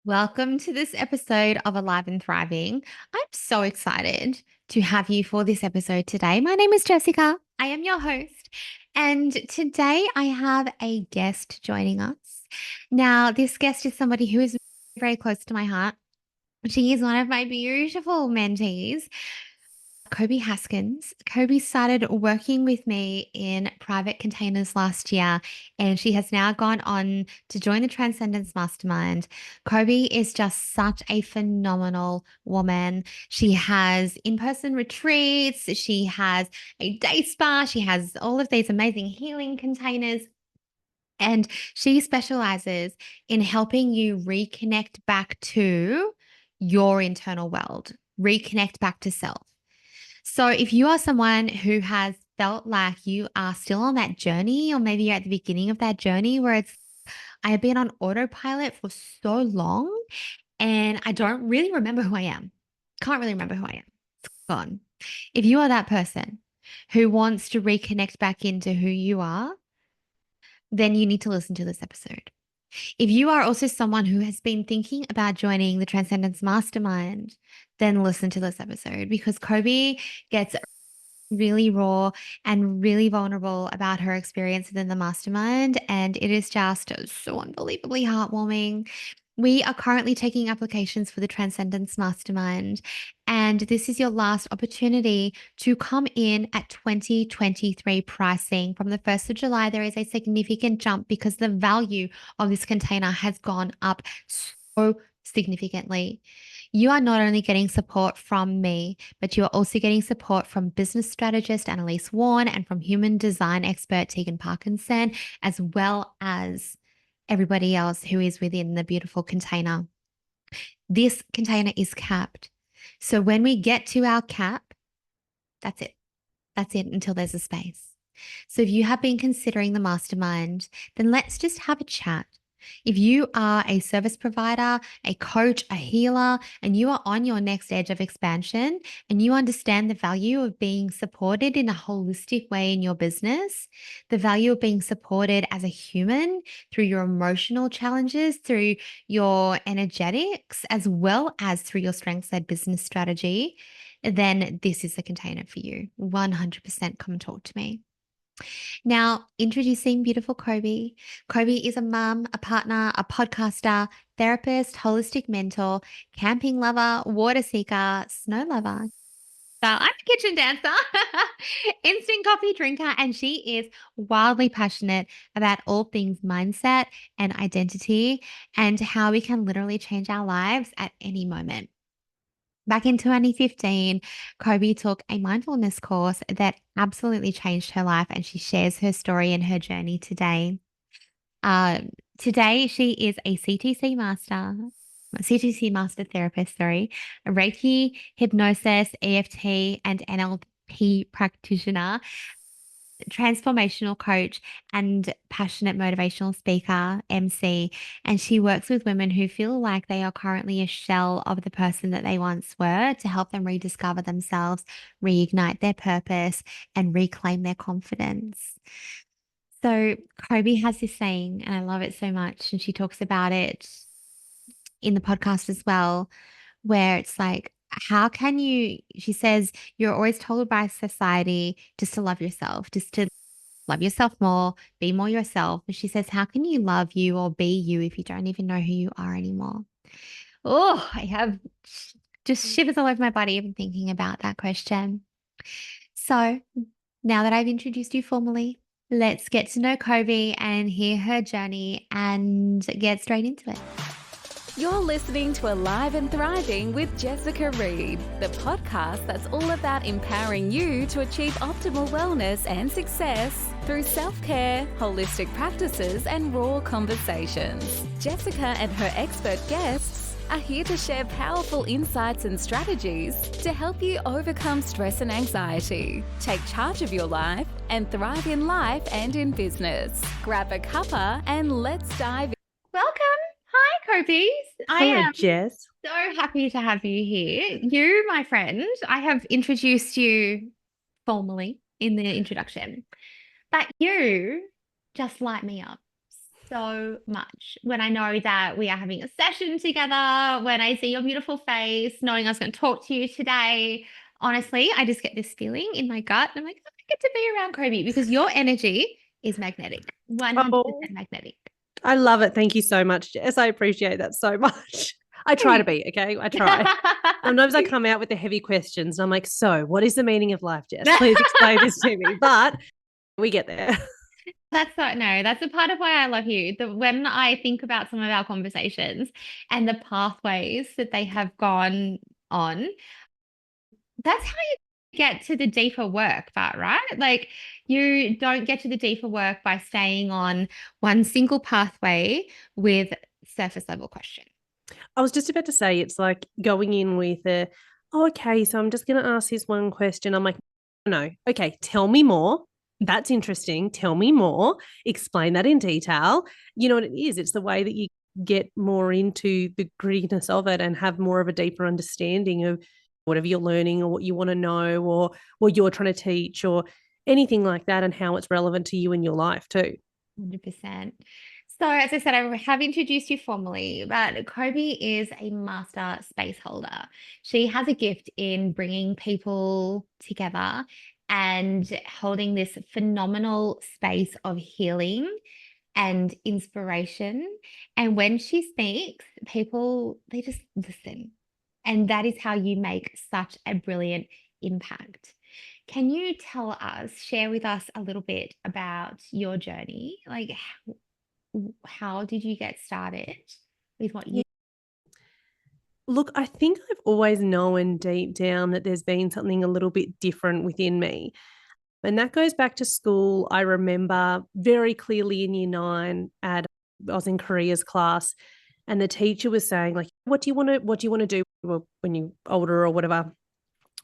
Welcome to this episode of Alive and Thriving. I'm so excited to have you for this episode today. My name is Jessica. I am your host. And today I have a guest joining us. Now, this guest is somebody who is very close to my heart. She is one of my beautiful mentees, Coby Haskins. Coby started working with me in private containers last year, and she has now gone on to join the Transcendence Mastermind. Coby is just such a phenomenal woman. She has in person retreats, she has a day spa, she has all of these amazing healing containers. And she specializes in helping you reconnect back to your internal world, reconnect back to self. So if you are someone who has felt like you are still on that journey, or maybe you're at the beginning of that journey where I have been on autopilot for so long and I don't really remember who I am. Can't really remember who I am. It's gone. If you are that person who wants to reconnect back into who you are, then you need to listen to this episode. If you are also someone who has been thinking about joining the Transcendence Mastermind, then listen to this episode because Coby gets really raw and really vulnerable about her experience within the mastermind. And it is just so unbelievably heartwarming. We are currently taking applications for the Transcendence Mastermind, and this is your last opportunity to come in at 2023 pricing. From the 1st of July, there is a significant jump because the value of this container has gone up so significantly. You are not only getting support from me, but you are also getting support from business strategist Annalise Warren and from human design expert Tegan Parkinson, as well as everybody else who is within the beautiful container. This container is capped. So when we get to our cap, that's it. That's it until there's a space. So if you have been considering the mastermind, then let's just have a chat. If you are a service provider, a coach, a healer, and you are on your next edge of expansion and you understand the value of being supported in a holistic way in your business, the value of being supported as a human through your emotional challenges, through your energetics, as well as through your strengths-led business strategy, then this is the container for you. 100% come talk to me. Now, introducing beautiful Coby. Coby is a mum, a partner, a podcaster, therapist, holistic mentor, camping lover, water seeker, snow lover. So I'm a kitchen dancer, instant coffee drinker, and she is wildly passionate about all things mindset and identity and how we can literally change our lives at any moment. Back in 2015, Coby took a mindfulness course that absolutely changed her life, and she shares her story and her journey today. Today, she is a CTC master therapist, sorry, a Reiki, hypnosis, EFT, and NLP practitioner, transformational coach, and passionate motivational speaker, MC. And she works with women who feel like they are currently a shell of the person that they once were to help them rediscover themselves, reignite their purpose, and reclaim their confidence. So, Coby has this saying, and I love it so much. And she talks about it in the podcast as well, where it's like, how can you, she says, you're always told by society just to love yourself, just to love yourself more, be more yourself. And she says, how can you love you or be you if you don't even know who you are anymore? Oh, I have just shivers all over my body even thinking about that question. So now that I've introduced you formally, let's get to know Coby and hear her journey and get straight into it. You're listening to Alive and Thriving with Jessica Reed, the podcast that's all about empowering you to achieve optimal wellness and success through self-care, holistic practices, and raw conversations. Jessica and her expert guests are here to share powerful insights and strategies to help you overcome stress and anxiety, take charge of your life, and thrive in life and in business. Grab a cuppa and let's dive in. Welcome. Hi, Coby. I Hello, am Jess. so happy to have you here. You, my friend, I have introduced you formally in the introduction, but you just light me up so much when I know that we are having a session together, when I see your beautiful face, knowing I was going to talk to you today. Honestly, I just get this feeling in my gut. And I'm like, I get to be around Coby because your energy is magnetic, 100% Oh, magnetic. I love it. Thank you so much, Jess. I appreciate that so much. I try to be, okay? I try. Sometimes I come out with the heavy questions and I'm like, so what is the meaning of life, Jess? Please explain this to me. But we get there. That's a part of why I love you. When I think about some of our conversations and the pathways that they have gone on, that's how you get to the deeper work part, right? Like you don't get to the deeper work by staying on one single pathway with surface level question. I was just about to say, it's like going in with oh, okay, so I'm just going to ask this one question. I'm like, no, okay, tell me more. That's interesting. Tell me more. Explain that in detail. You know what it is? It's the way that you get more into the grittiness of it and have more of a deeper understanding of whatever you're learning or what you want to know or what you're trying to teach or anything like that and how it's relevant to you in your life too. 100%. So, as I said, I have introduced you formally, but Coby is a master space holder. She has a gift in bringing people together and holding this phenomenal space of healing and inspiration. And when she speaks, people, they just listen. And that is how you make such a brilliant impact. Can you tell us, share with us a little bit about your journey? Like, how did you get started with what you? Look, I think I've always known deep down that there's been something a little bit different within me. And that goes back to school. I remember very clearly in year 9 I was in careers class and the teacher was saying, like, what do you want to do when you're older or whatever?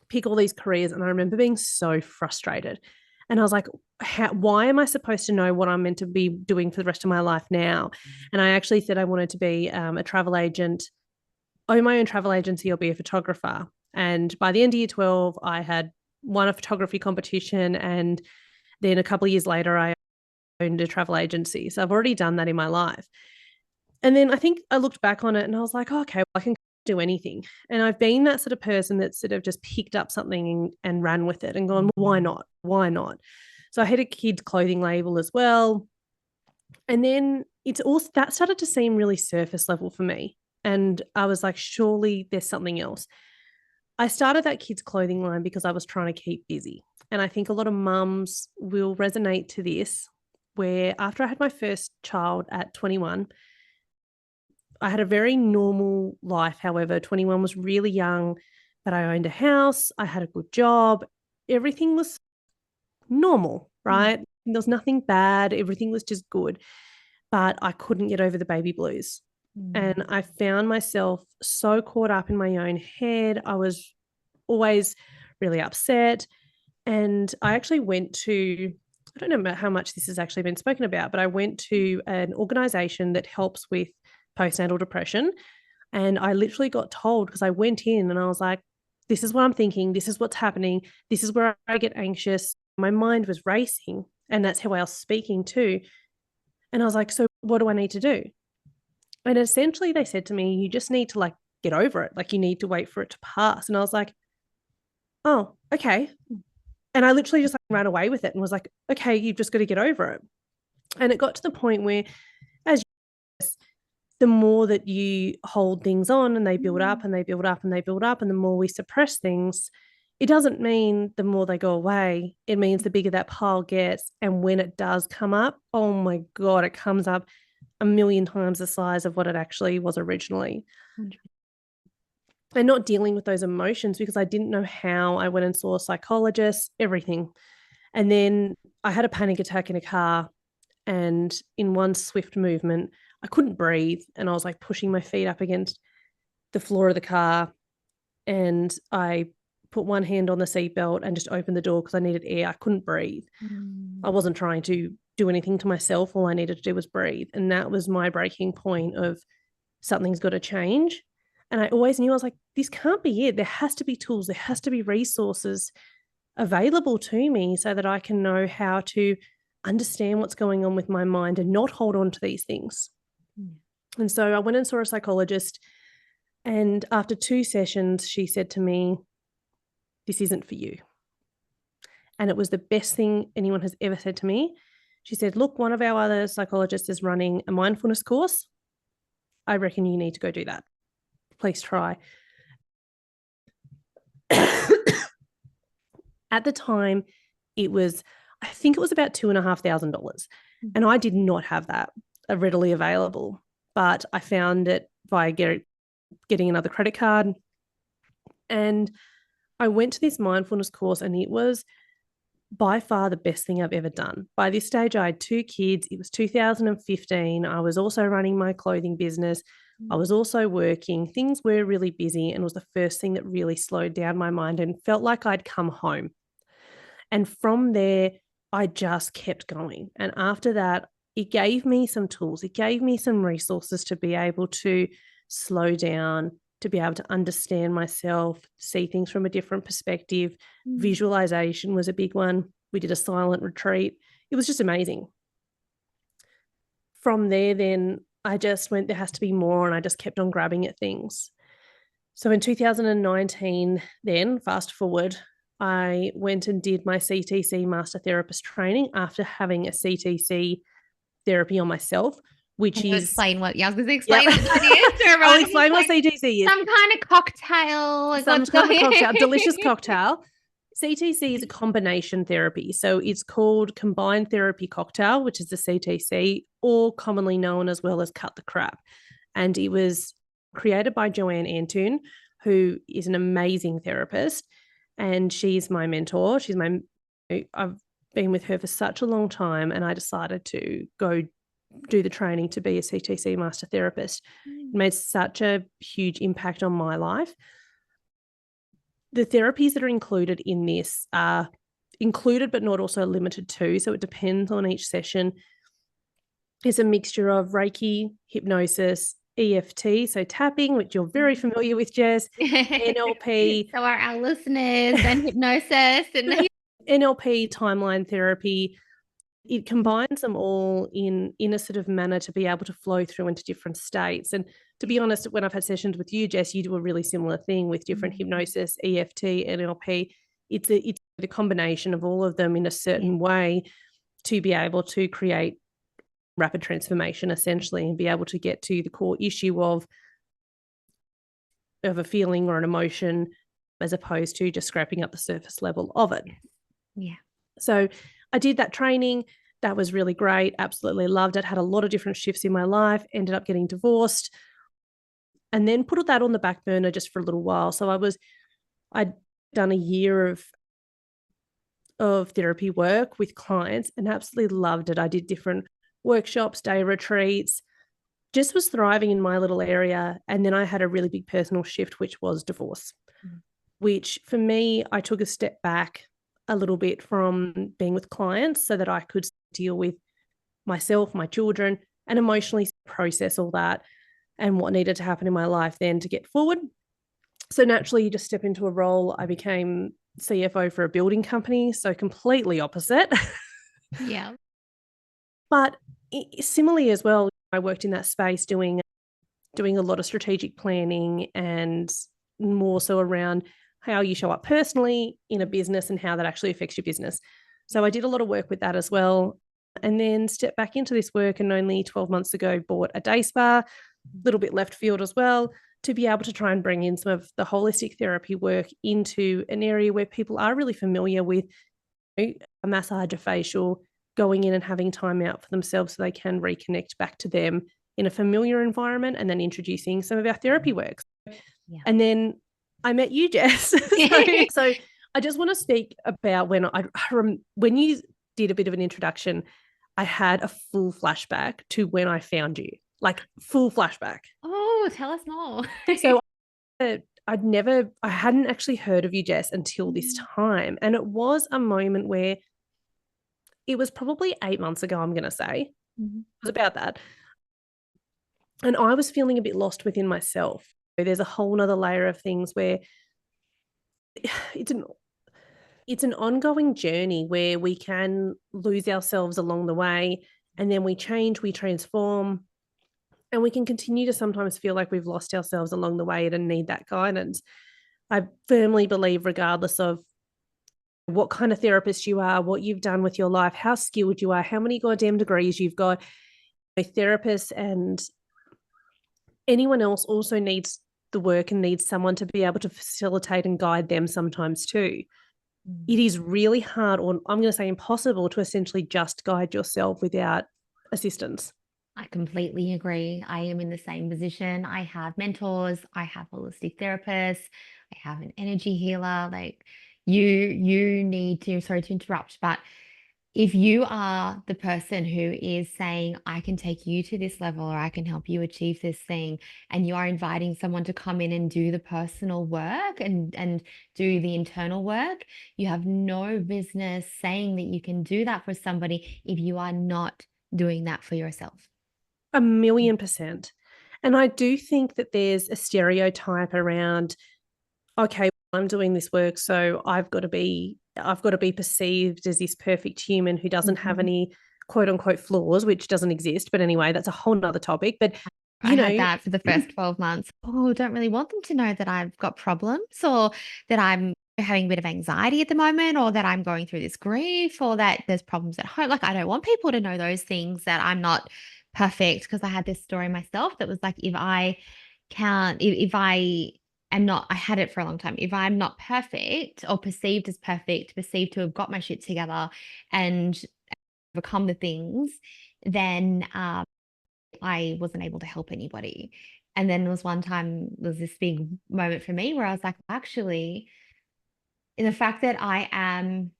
Pick all these careers. And I remember being so frustrated. And I was like, why am I supposed to know what I'm meant to be doing for the rest of my life now? And I actually said I wanted to be a travel agent, own my own travel agency or be a photographer. And by the end of year 12, I had won a photography competition. And then a couple of years later, I owned a travel agency. So I've already done that in my life. And then I think I looked back on it and I was like, oh, okay, well, I can do anything. And I've been that sort of person that sort of just picked up something and ran with it and gone, why not? Why not? So I had a kids clothing label as well. And then it's also that started to seem really surface level for me. And I was like, surely there's something else. I started that kids clothing line because I was trying to keep busy. And I think a lot of mums will resonate to this, where after I had my first child at 21, I had a very normal life. However, 21 was really young, but I owned a house. I had a good job. Everything was normal, right? There was nothing bad. Everything was just good. But I couldn't get over the baby blues. And I found myself so caught up in my own head. I was always really upset. And I actually went to, I don't know how much this has actually been spoken about, but I went to an organization that helps with postnatal depression. And I literally got told, because I went in and I was like, this is what I'm thinking. This is what's happening. This is where I get anxious. My mind was racing. And that's how I was speaking too. And I was like, so what do I need to do? And essentially they said to me, you just need to like get over it. Like you need to wait for it to pass. And I was like, oh, okay. And I literally just like ran away with it and was like, okay, you've just got to get over it. And it got to the point where, as the more that you hold things on and they build up and they build up and they build up, and the more we suppress things, it doesn't mean the more they go away. It means the bigger that pile gets. And when it does come up, oh my God, it comes up a million times the size of what it actually was originally. 100%. And not dealing with those emotions because I didn't know how. I went and saw a psychologist, everything. And then I had a panic attack in a car, and in one swift movement, I couldn't breathe. And I was like pushing my feet up against the floor of the car. And I put one hand on the seatbelt and just opened the door because I needed air. I couldn't breathe. I wasn't trying to do anything to myself. All I needed to do was breathe. And that was my breaking point of something's got to change. And I always knew, I was like, this can't be it. There has to be tools. There has to be resources available to me so that I can know how to understand what's going on with my mind and not hold on to these things. And so I went and saw a psychologist, and after 2 sessions, she said to me, "This isn't for you." And it was the best thing anyone has ever said to me. She said, "Look, one of our other psychologists is running a mindfulness course. I reckon you need to go do that. Please try." At the time, I think it was about $2,500. And I did not have that readily available, but I found it via getting another credit card. And I went to this mindfulness course, and it was by far the best thing I've ever done. By this stage, I had 2 kids. It was 2015. I was also running my clothing business. I was also working. Things were really busy, and it was the first thing that really slowed down my mind and felt like I'd come home. And from there, I just kept going. And after that, it gave me some tools. It gave me some resources to be able to slow down, to be able to understand myself, see things from a different perspective. Visualization was a big one. We did a silent retreat. It was just amazing. From there, then I just went, there has to be more, and I just kept on grabbing at things. So in 2019, then fast forward, I went and did my CTC Master Therapist training after having a CTC therapy on myself, which Can you is... explain what? Yeah, I was going to explain what that is. To everyone. I'll explain what CTC is. Some kind of cocktail. Like Some kind of cocktail, delicious cocktail. CTC is a combination therapy. So it's called Combined Therapy Cocktail, which is the CTC, or commonly known as well as Cut the Crap. And it was created by Joanne Antoon, who is an amazing therapist. And she's my mentor. I've been with her for such a long time, and I decided to go do the training to be a CTC Master Therapist. It made such a huge impact on my life. The therapies that are included in this are included but not also limited to, so it depends on each session. It's a mixture of Reiki, hypnosis, EFT, so tapping, which you're very familiar with, Jess, NLP. So are our listeners, and hypnosis and NLP, timeline therapy. It combines them all in a sort of manner to be able to flow through into different states. And to be honest, when I've had sessions with you, Jess, you do a really similar thing with different hypnosis, EFT, NLP. It's the combination of all of them in a certain way to be able to create rapid transformation, essentially, and be able to get to the core issue of a feeling or an emotion, as opposed to just scraping up the surface level of it. Yeah. So I did that training. That was really great. Absolutely loved it. Had a lot of different shifts in my life. Ended up getting divorced, and then put that on the back burner just for a little while. So I'd done a year of therapy work with clients and absolutely loved it. I did different workshops, day retreats, just was thriving in my little area. And then I had a really big personal shift, which was divorce, which for me, I took a step back a little bit from being with clients so that I could deal with myself, my children, and emotionally process all that and what needed to happen in my life then to get forward. So naturally, you just step into a role. I became CFO for a building company, so completely opposite. Yeah. But similarly as well, I worked in that space doing a lot of strategic planning and more so around how you show up personally in a business and how that actually affects your business. So I did a lot of work with that as well. And then stepped back into this work, and only 12 months ago bought a day spa, a little bit left field as well, to be able to try and bring in some of the holistic therapy work into an area where people are really familiar with a massage, a facial, going in and having time out for themselves so they can reconnect back to them in a familiar environment, and then introducing some of our therapy works. Yeah. And then I met you, Jess. So I just want to speak about when you did a bit of an introduction, I had a full flashback to when I found you, like full flashback. Oh, tell us more. So I hadn't actually heard of you, Jess, until this time. And it was a moment where it was probably 8 months ago, I'm going to say. It was about that. And I was feeling a bit lost within myself. There's a whole nother layer of things where it's an ongoing journey where we can lose ourselves along the way, and then we change, we transform, and we can continue to sometimes feel like we've lost ourselves along the way and need that guidance. I firmly believe, regardless of what kind of therapist you are, what you've done with your life, how skilled you are, how many goddamn degrees you've got, a therapist and anyone else also needs the work and needs someone to be able to facilitate and guide them sometimes too. It is really hard, or I'm going to say impossible, to essentially just guide yourself without assistance. I completely agree. I am in the same position. I have mentors, I have holistic therapists, I have an energy healer. Like you need to, sorry to interrupt, but if you are the person who is saying, I can take you to this level or I can help you achieve this thing, and you are inviting someone to come in and do the personal work and do the internal work, you have no business saying that you can do that for somebody if you are not doing that for yourself. 1,000,000%. And I do think that there's a stereotype around, okay, I'm doing this work, so I've got to be perceived as this perfect human who doesn't have any quote unquote flaws, which doesn't exist. But anyway, that's a whole nother topic. But I had that for the first 12 months. Oh, don't really want them to know that I've got problems or that I'm having a bit of anxiety at the moment or that I'm going through this grief or that there's problems at home. Like, I don't want people to know those things, that I'm not perfect, because I had this story myself that was like, if I can't, if I am not, I had it for a long time. If I'm not perfect or perceived as perfect, perceived to have got my shit together and overcome the things, then I wasn't able to help anybody. And then there was one time, there was this big moment for me where I was like, actually, in the fact that I am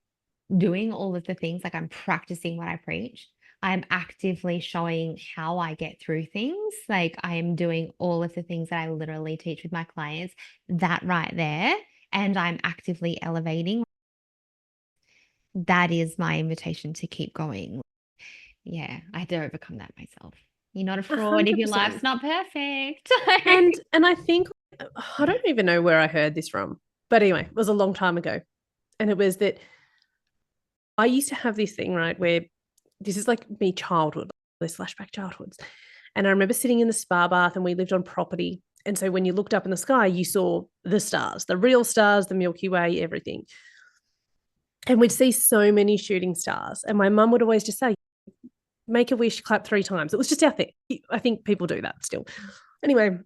doing all of the things, like I'm practicing what I preach, I'm actively showing how I get through things. Like I am doing all of the things that I literally teach with my clients, that right there. And I'm actively elevating. That is my invitation to keep going. Yeah, I had to overcome that myself. You're not a fraud if your 100%. life's not perfect. And I think, I don't even know where I heard this from, but anyway, it was a long time ago. And it was that I used to have this thing, right, where this is like me childhood, this flashback childhoods. And I remember sitting in the spa bath, and we lived on property. And so when you looked up in the sky, you saw the stars, the real stars, the Milky Way, everything. And we'd see so many shooting stars. And my mum would always just say, make a wish, clap 3 times. It was just out there. I think people do that still. Anyway,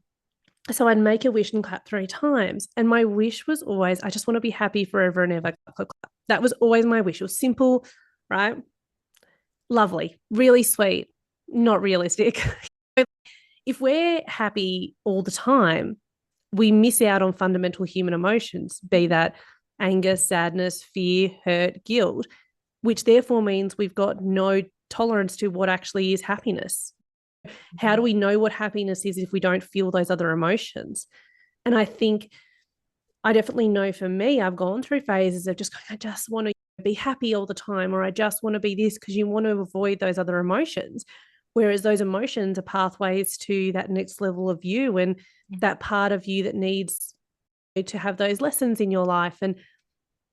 so I'd make a wish and clap 3 times. And my wish was always, I just want to be happy forever and ever. Clap, clap, clap. That was always my wish. It was simple, right? Lovely, really sweet, not realistic. If we're happy all the time, we miss out on fundamental human emotions, be that anger, sadness, fear, hurt, guilt, which therefore means we've got no tolerance to what actually is happiness. How do we know what happiness is if we don't feel those other emotions? And I think I definitely know for me, I've gone through phases of just going, I just want to be happy all the time, or I just want to be this, because you want to avoid those other emotions. Whereas those emotions are pathways to that next level of you and that part of you that needs to have those lessons in your life and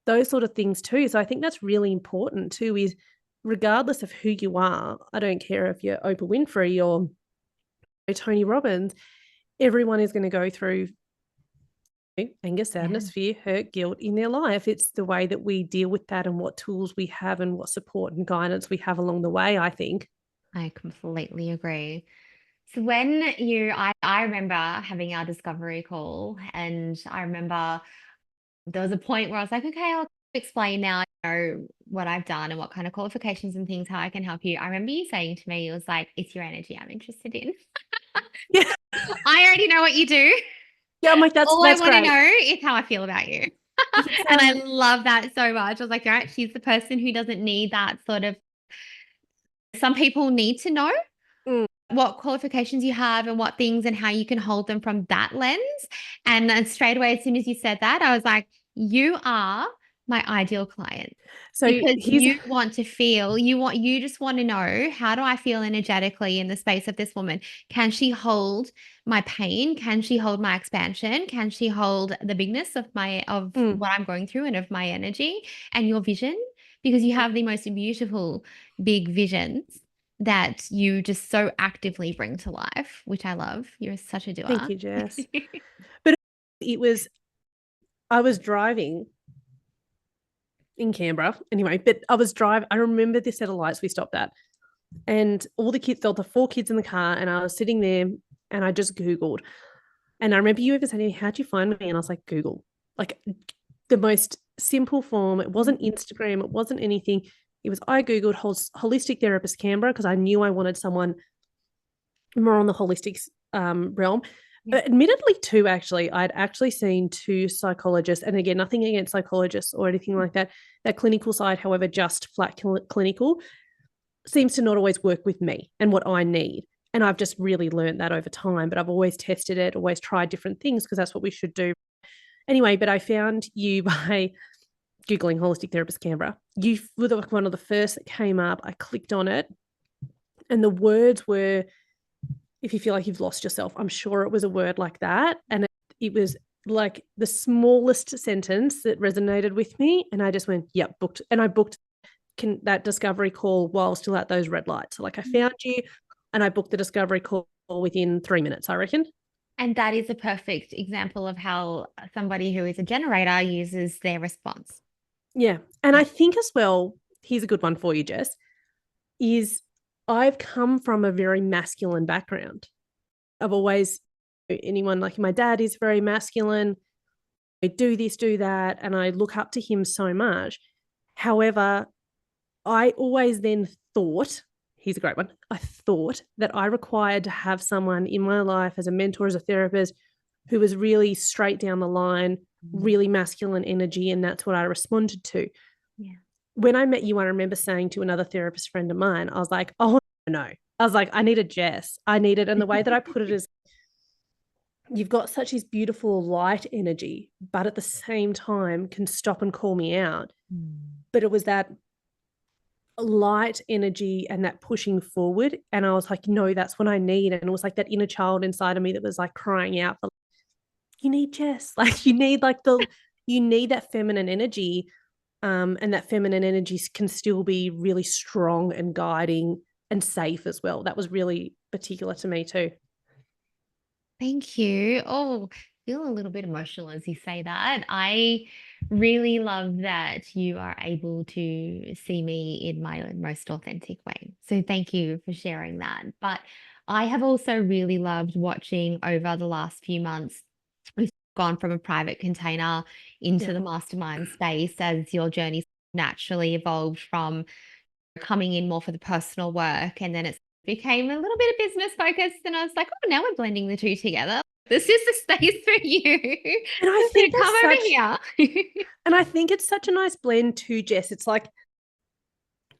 those sort of things too. So I think that's really important too, is regardless of who you are, I don't care if you're Oprah Winfrey or Tony Robbins, everyone is going to go through anger, sadness, fear, hurt, guilt in their life. It's the way that we deal with that and what tools we have and what support and guidance we have along the way, I think. I completely agree. So when I remember having our discovery call, and I remember there was a point where I was like, okay, I'll explain now, what I've done and what kind of qualifications and things, how I can help you. I remember you saying to me, it was like, it's your energy I'm interested in. Yeah. I already know what you do. Yeah, I'm like, that's All I want to great. know is how I feel about you. And I love that so much. I was like, all right, she's the person who doesn't need that sort of, some people need to know what qualifications you have and what things and how you can hold them from that lens. And then straight away, as soon as you said that, I was like, you are my ideal client. So Because here's you want to feel, you just want to know, how do I feel energetically in the space of this woman? Can she hold my pain? Can she hold my expansion? Can she hold the bigness of what I'm going through and of my energy and your vision? Because you have the most beautiful big visions that you just so actively bring to life, which I love. You're such a thank doer. you, Jess. But it was, I was driving in Canberra anyway, but I remember this set of lights we stopped at, and all the kids, there were 4 kids in the car, and I was sitting there and I just Googled. And I remember you ever saying to me, how'd you find me? And I was like, Google. Like the most simple form. It wasn't Instagram. It wasn't anything. It was, I Googled holistic therapist Canberra because I knew I wanted someone more on the holistic realm. Yeah. Admittedly, too, actually, I'd actually seen 2 psychologists, and again, nothing against psychologists or anything like that. That clinical side, however, just flat clinical, seems to not always work with me and what I need. And I've just really learned that over time, but I've always tested it, always tried different things because that's what we should do. Anyway, but I found you by Googling holistic therapist Canberra. You were one of the first that came up. I clicked on it, and the words were, if you feel like you've lost yourself, I'm sure it was a word like that. And it was like the smallest sentence that resonated with me. And I just went, yep, booked. And I booked that discovery call while still at those red lights. So like I found you and I booked the discovery call within 3 minutes, I reckon. And that is a perfect example of how somebody who is a generator uses their response. Yeah. And I think as well, here's a good one for you, Jess, is I've come from a very masculine background. I've always, anyone like my dad is very masculine. I do this, do that. And I look up to him so much. However, I always then thought, here's a great one. I thought that I required to have someone in my life as a mentor, as a therapist, who was really straight down the line, really masculine energy. And that's what I responded to. Yeah. When I met you, I remember saying to another therapist friend of mine, I was like, oh, no. I was like, I need a Jess. I need it. And the way that I put it is, you've got such this beautiful light energy, but at the same time can stop and call me out. But it was that light energy and that pushing forward. And I was like, no, that's what I need. And it was like that inner child inside of me that was like crying out for, you need Jess. Like you need you need that feminine energy. And that feminine energy can still be really strong and guiding and safe as well. That was really particular to me too. Thank you. Oh, I feel a little bit emotional as you say that. I really love that you are able to see me in my most authentic way. So thank you for sharing that. But I have also really loved watching over the last few months. We've gone from a private container into the mastermind space as your journey naturally evolved from coming in more for the personal work, and then it became a little bit of business focused, and I was like, oh, now we're blending the two together. This is the space for you. And I I'm think gonna come that's over here. and I think it's such a nice blend too, Jess. It's like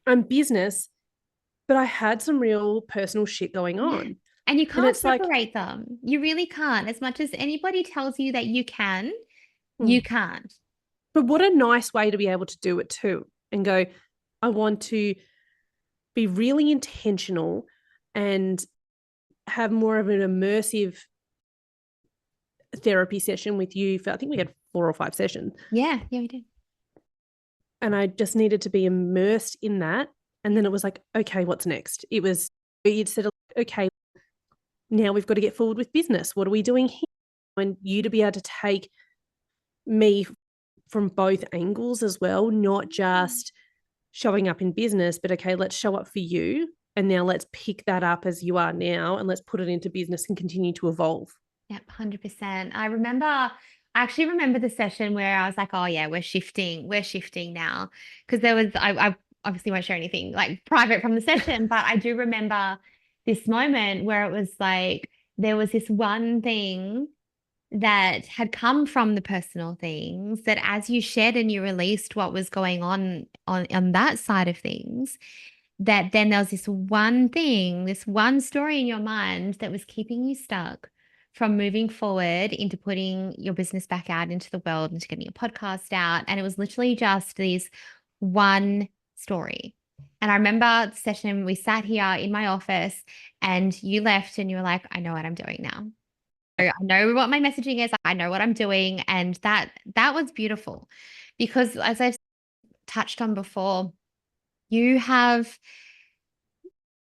I'm business, but I had some real personal shit going Yeah. on. And you And can't it's like, separate them. You really can't. As much as anybody tells you that you can, hmm. you can't. But what a nice way to be able to do it too and go, I want to be really intentional and have more of an immersive therapy session with you for, I think we had 4 or 5 sessions. Yeah, we did. And I just needed to be immersed in that. And then it was like, okay, what's next? It was, you'd said, okay, now we've got to get forward with business. What are we doing here? And you to be able to take me from both angles as well, not just showing up in business, but okay, let's show up for you. And now let's pick that up as you are now and let's put it into business and continue to evolve. Yep, 100%. I actually remember the session where I was like, oh yeah, we're shifting now. Because I obviously won't share anything like private from the session, but I do remember this moment where it was like, there was this one thing that had come from the personal things that as you shared and you released what was going on that side of things, that then there was this one thing, this one story in your mind that was keeping you stuck from moving forward into putting your business back out into the world, into getting your podcast out. And it was literally just this one story. And I remember the session we sat here in my office and you left and you were like, I know what I'm doing now. I know what my messaging is. I know what I'm doing. And that was beautiful because as I've touched on before, you have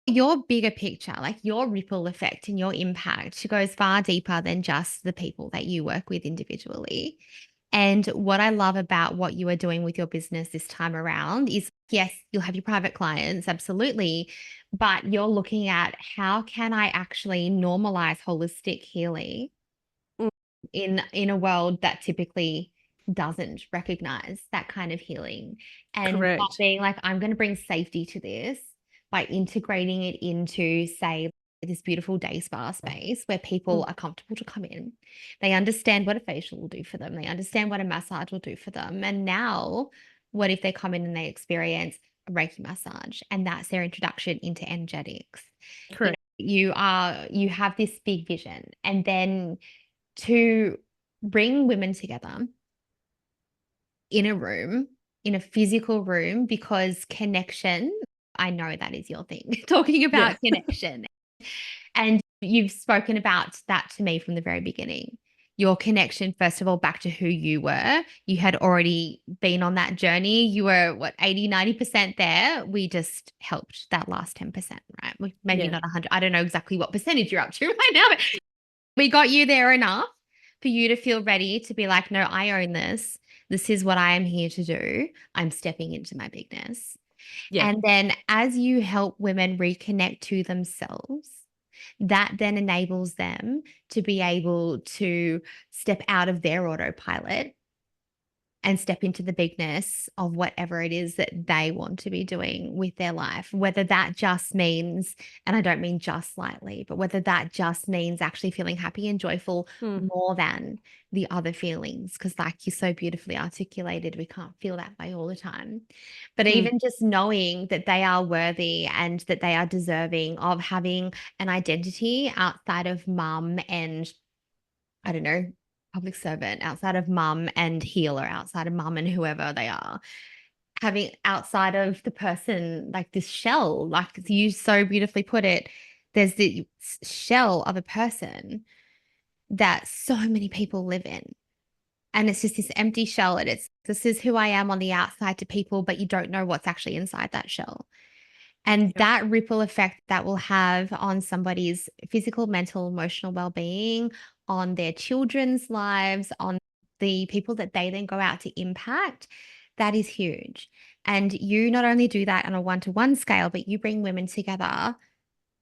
your bigger picture, like your ripple effect and your impact goes far deeper than just the people that you work with individually. And what I love about what you are doing with your business this time around is, yes, you'll have your private clients, absolutely, but you're looking at how can I actually normalize holistic healing Mm. in a world that typically doesn't recognize that kind of healing, and not Correct. being like, I'm going to bring safety to this by integrating it into, say, this beautiful day spa space where people are comfortable to come in. They understand what a facial will do for them. They understand what a massage will do for them. And now, what if they come in and they experience a Reiki massage and that's their introduction into energetics? Correct. You have this big vision, and then to bring women together in a room, in a physical room, because connection, I know that is your thing, talking Yeah. about connection. And you've spoken about that to me from the very beginning. Your connection, first of all, back to who you were. You had already been on that journey. You were, what, 80, 90% there. We just helped that last 10%, right? Maybe Yeah. not 100. I don't know exactly what percentage you're up to right now, but we got you there enough for you to feel ready to be like, no, I own this. This is what I am here to do. I'm stepping into my bigness. Yeah. And then as you help women reconnect to themselves, that then enables them to be able to step out of their autopilot and step into the bigness of whatever it is that they want to be doing with their life, whether that just means, and I don't mean just slightly, but whether that just means actually feeling happy and joyful Mm. more than the other feelings. Because, like you so beautifully articulated, we can't feel that way all the time. But Mm. even just knowing that they are worthy and that they are deserving of having an identity outside of mum and, I don't know, public servant, outside of mum and healer, outside of mum and whoever they are, having outside of the person, like this shell, like you so beautifully put it, there's the shell of a person that so many people live in. And it's just this empty shell. And it's, this is who I am on the outside to people, but you don't know what's actually inside that shell. And Yep. that ripple effect that will have on somebody's physical, mental, emotional well-being, on their children's lives, on the people that they then go out to impact, that is huge. And you not only do that on a one-to-one scale, but you bring women together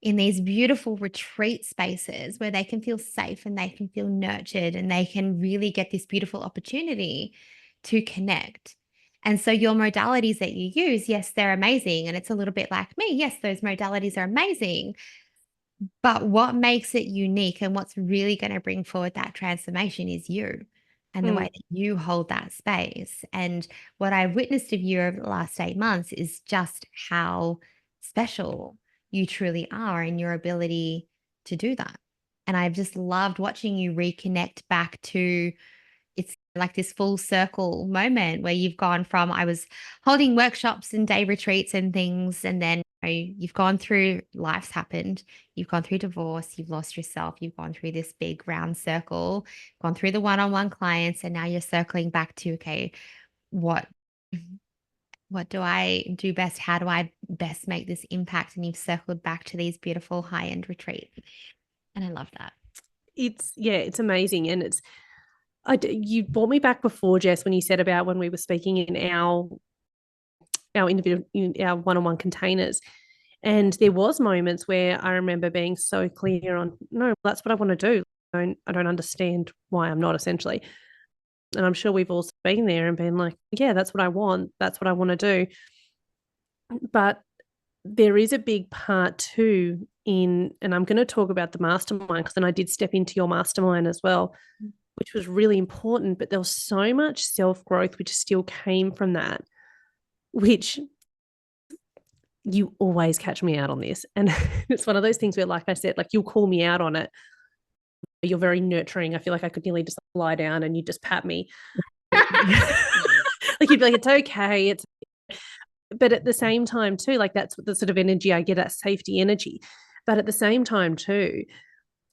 in these beautiful retreat spaces where they can feel safe and they can feel nurtured and they can really get this beautiful opportunity to connect. And so your modalities that you use, yes, they're amazing. And it's a little bit like me. Yes, those modalities are amazing. But what makes it unique and what's really going to bring forward that transformation is you and the way Mm. that you hold that space. And what I've witnessed of you over the last 8 months is just how special you truly are in your ability to do that. And I've just loved watching you reconnect back to, it's like this full circle moment where you've gone from, I was holding workshops and day retreats and things, and then you've gone through, life's happened, you've gone through divorce, you've lost yourself, you've gone through this big round circle, gone through the one-on-one clients, and now you're circling back to, okay, what what do I do best? How do I best make this impact? And you've circled back to these beautiful high-end retreats. And I love that. It's amazing. And you brought me back before, Jess, when you said about when we were speaking in our individual, in our one-on-one containers. And there was moments where I remember being so clear on, no, that's what I want to do. I don't understand why I'm not, essentially. And I'm sure we've all been there and been like, yeah, that's what I want. That's what I want to do. But there is a big part too and I'm going to talk about the mastermind, because then I did step into your mastermind as well, which was really important. But there was so much self-growth which still came from that, which you always catch me out on this. And it's one of those things where, like I said, like you'll call me out on it. you're very nurturing. I feel like I could nearly just lie down and you just pat me. Like you'd be like, it's okay. But at the same time too, like that's the sort of energy I get, that safety energy. But at the same time too,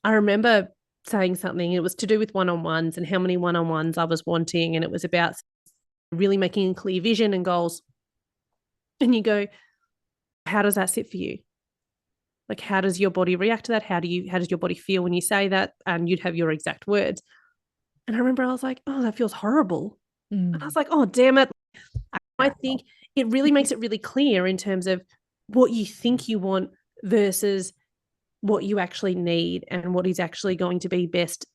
I remember saying something, it was to do with one-on-ones and how many one-on-ones I was wanting. And it was about really making a clear vision and goals. And you go, how does that sit for you? Like, how does your body react to that? How does your body feel when you say that? And you'd have your exact words. And I remember I was like, oh, that feels horrible. And I was like, oh, damn it. I think it really makes it really clear in terms of what you think you want versus what you actually need and what is actually going to be best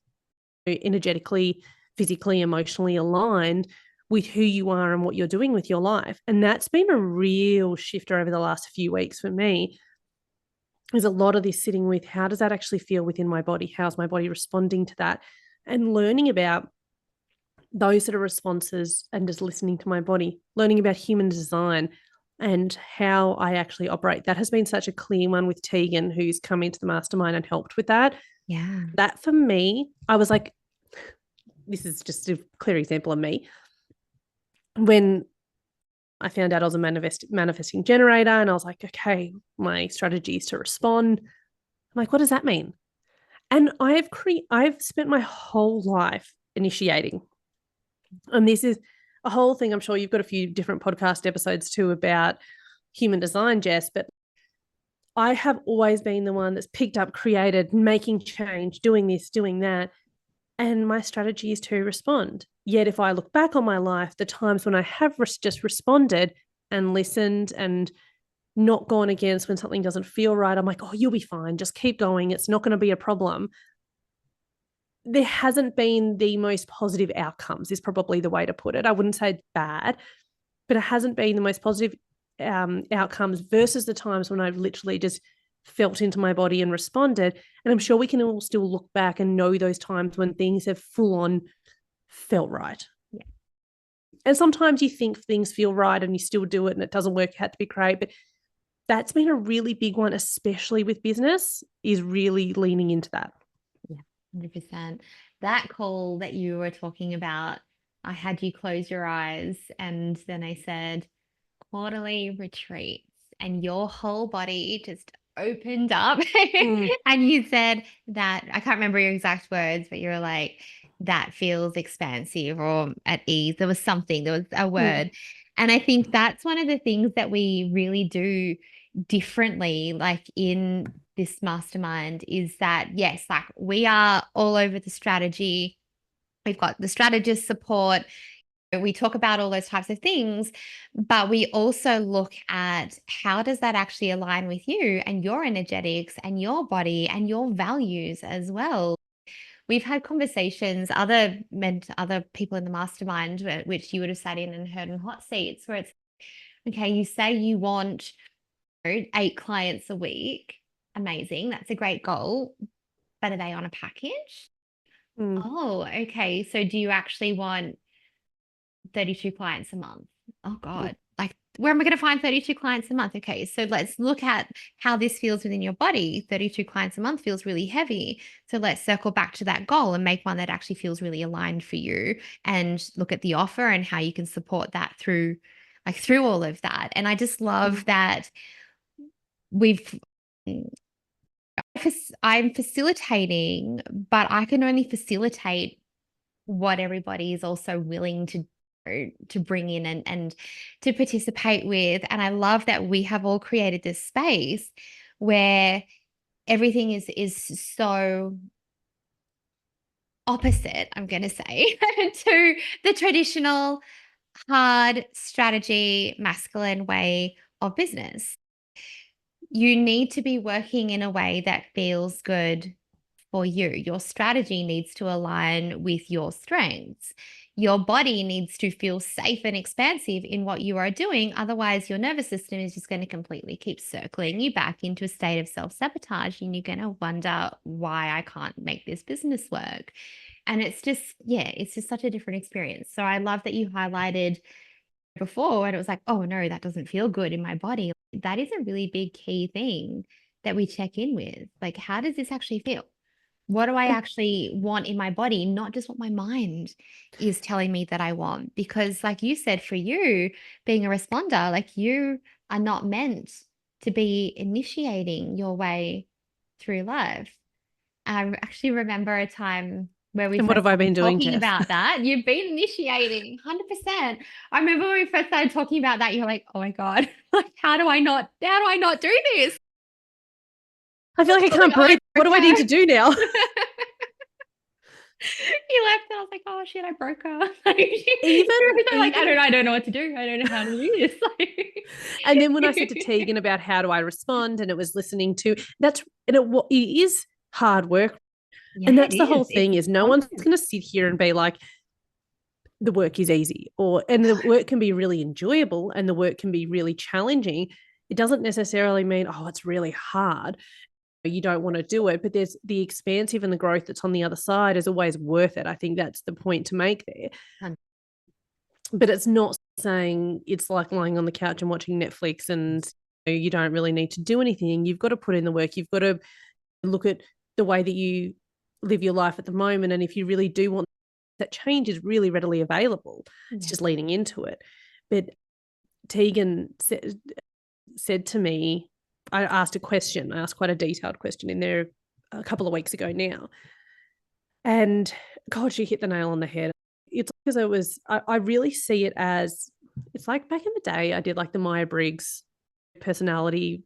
energetically, physically, emotionally aligned with who you are and what you're doing with your life. And that's been a real shifter over the last few weeks for me. There's a lot of this sitting with how does that actually feel within my body? How's my body responding to that? And learning about those sort of responses and just listening to my body, learning about human design and how I actually operate. That has been such a clear one with Tegan, who's come into the mastermind and helped with that. Yeah. That for me, I was like, this is just a clear example of me. When I found out I was a manifesting generator and I was like, okay, my strategy is to respond. I'm like, what does that mean? And I've spent my whole life initiating. And this is a whole thing. I'm sure you've got a few different podcast episodes too about human design, Jess, but I have always been the one that's picked up, created, making change, doing this, doing that. And my strategy is to respond. Yet if I look back on my life, the times when I have just responded and listened and not gone against when something doesn't feel right, I'm like, oh, you'll be fine. Just keep going. It's not going to be a problem. There hasn't been the most positive outcomes is probably the way to put it. I wouldn't say it's bad, but it hasn't been the most positive outcomes versus the times when I've literally just felt into my body and responded. And I'm sure we can all still look back and know those times when things have full on felt right. Yeah. And sometimes you think things feel right and you still do it and it doesn't work out to be great. But that's been a really big one, especially with business, is really leaning into that. Yeah, 100%. That call that you were talking about, I had you close your eyes and then I said quarterly retreats and your whole body just opened up and you said that, I can't remember your exact words, but you were like, that feels expansive or at ease. There was something, there was a word. And I think that's one of the things that we really do differently, like in this mastermind, is that, yes, like we are all over the strategy. We've got the strategist support. We talk about all those types of things, but we also look at how does that actually align with you and your energetics and your body and your values as well. We've had conversations, other people in the mastermind, which you would have sat in and heard in hot seats, where it's, okay, you say you want 8 clients a week. Amazing. That's a great goal. But are they on a package? Oh, okay. So do you actually want 32 clients a month? Oh God. Like, where am I going to find 32 clients a month? Okay. So let's look at how this feels within your body. 32 clients a month feels really heavy. So let's circle back to that goal and make one that actually feels really aligned for you and look at the offer and how you can support that through all of that. And I just love that I'm facilitating, but I can only facilitate what everybody is also willing to bring in and to participate with. And I love that we have all created this space where everything is so opposite, I'm going to say, to the traditional hard strategy, masculine way of business. You need to be working in a way that feels good for you. Your strategy needs to align with your strengths. Your body needs to feel safe and expansive in what you are doing. Otherwise, your nervous system is just going to completely keep circling you back into a state of self-sabotage, and you're going to wonder why I can't make this business work. And it's just, yeah, it's just such a different experience. So I love that you highlighted before and it was like, oh no, that doesn't feel good in my body. That is a really big key thing that we check in with. Like, how does this actually feel? What do I actually want in my body, not just what my mind is telling me that I want? Because, like you said, for you being a responder, like you are not meant to be initiating your way through life. I actually remember a time where we And what first have I started been doing, talking Jess? about that. You've been initiating 100%. I remember when we first started talking about that, you're like, oh my God, like, how do I not do this? I feel like I I was like, can't oh, I breathe. What do I need to broke do now? her. He left and I was like, oh shit, I broke her. Like, she even was like, even I don't know what to do. I don't know how to do this. And then when I said to Tegan about how do I respond, and it was listening to it is hard work. Yeah, And it that's the whole is. thing, It's is no one's constant. going to sit here and be like, the work is easy, and the work can be really enjoyable and the work can be really challenging. It doesn't necessarily mean, oh, it's really hard, you don't want to do it, but there's the expansive and the growth that's on the other side is always worth it. I think that's the point to make there. But it's not saying it's like lying on the couch and watching Netflix and you don't really need to do anything. You've got to put in the work. You've got to look at the way that you live your life at the moment. And if you really do want, that change is really readily available. It's Yeah. just leaning into it. But Tegan said to me, I asked a question. I asked quite a detailed question in there a couple of weeks ago now. And God, she hit the nail on the head. It's because I really see it as, it's like back in the day, I did like the Myers-Briggs personality,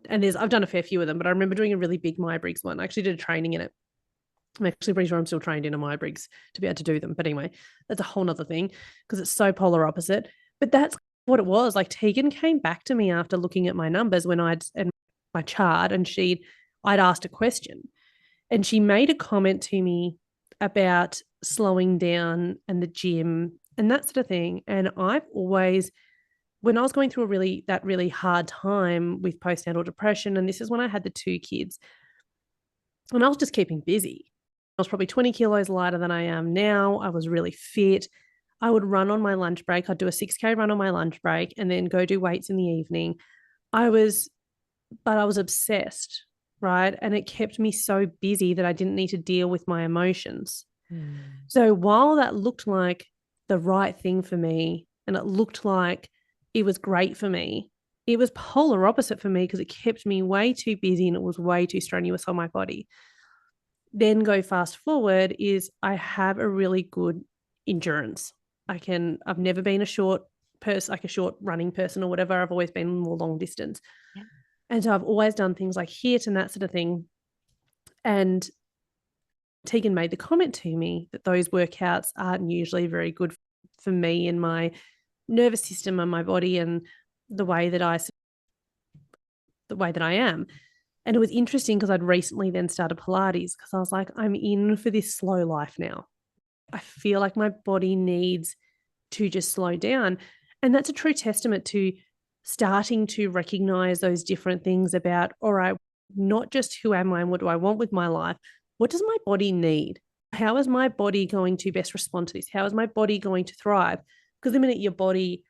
and I've done a fair few of them, but I remember doing a really big Myers-Briggs one. I actually did a training in it. I'm actually pretty sure I'm still trained in a Myers-Briggs to be able to do them. But anyway, that's a whole nother thing because it's so polar opposite. But that's what it was. Like Tegan came back to me after looking at my numbers and my chart, and I'd asked a question, and she made a comment to me about slowing down and the gym and that sort of thing. And I've always, when I was going through that really hard time with postnatal depression, and this is when I had the 2 kids, and I was just keeping busy. I was probably 20 kilos lighter than I am now. I was really fit. I would run on my lunch break. I'd do a 6K run on my lunch break and then go do weights in the evening. But I was obsessed, right? And it kept me so busy that I didn't need to deal with my emotions. So while that looked like the right thing for me and it looked like it was great for me, it was polar opposite for me because it kept me way too busy and it was way too strenuous on my body. Then go fast forward is I have a really good endurance. I've never been a short person, like a short running person or whatever. I've always been more long distance. Yeah. And so I've always done things like HIIT and that sort of thing. And Tegan made the comment to me that those workouts aren't usually very good for me and my nervous system and my body and the way that I am. And it was interesting because I'd recently then started Pilates because I was like, I'm in for this slow life now. I feel like my body needs to just slow down. And that's a true testament to starting to recognize those different things about, all right, not just who am I and what do I want with my life? What does my body need? How is my body going to best respond to this? How is my body going to thrive? Because the minute your body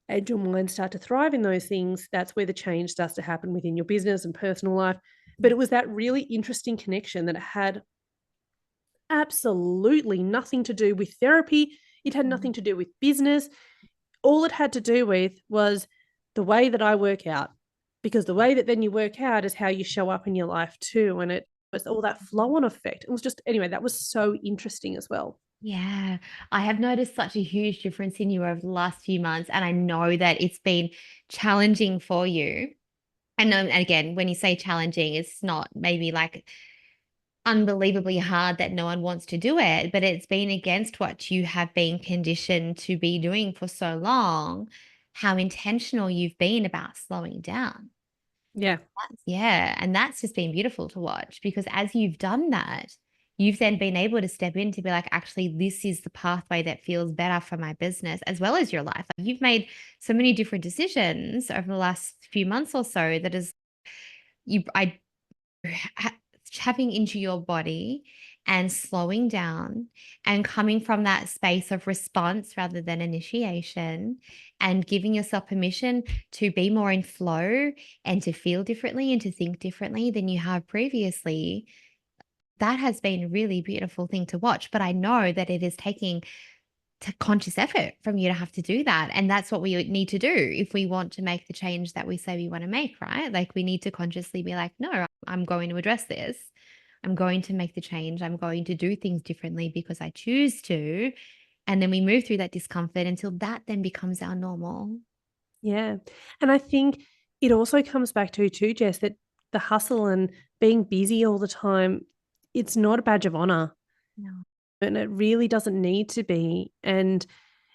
and your mind start to thrive in those things, that's where the change starts to happen within your business and personal life. But it was that really interesting connection that it had absolutely nothing to do with therapy. It had nothing to do with business. All it had to do with was the way that I work out, because the way that then you work out is how you show up in your life too. And it was all that flow on effect. It was just, anyway, that was so interesting as well. Yeah, I have noticed such a huge difference in you over the last few months, and I know that it's been challenging for you. And again, when you say challenging, it's not maybe like unbelievably hard that no one wants to do it, but it's been against what you have been conditioned to be doing for so long, how intentional you've been about slowing down. Yeah. Yeah. And that's just been beautiful to watch because as you've done that, you've then been able to step in to be like, actually, this is the pathway that feels better for my business as well as your life. Like you've made so many different decisions over the last few months or so that is I tapping into your body and slowing down and coming from that space of response rather than initiation and giving yourself permission to be more in flow and to feel differently and to think differently than you have previously that has been a really beautiful thing to watch. But I know that it is taking conscious effort from you to have to do that. And that's what we need to do if we want to make the change that we say we want to make, right? Like we need to consciously be like, no, I'm going to address this. I'm going to make the change. I'm going to do things differently because I choose to. And then we move through that discomfort until that then becomes our normal. Yeah. And I think it also comes back to too, Jess, that the hustle and being busy all the time, it's not a badge of honor. No. And it really doesn't need to be. And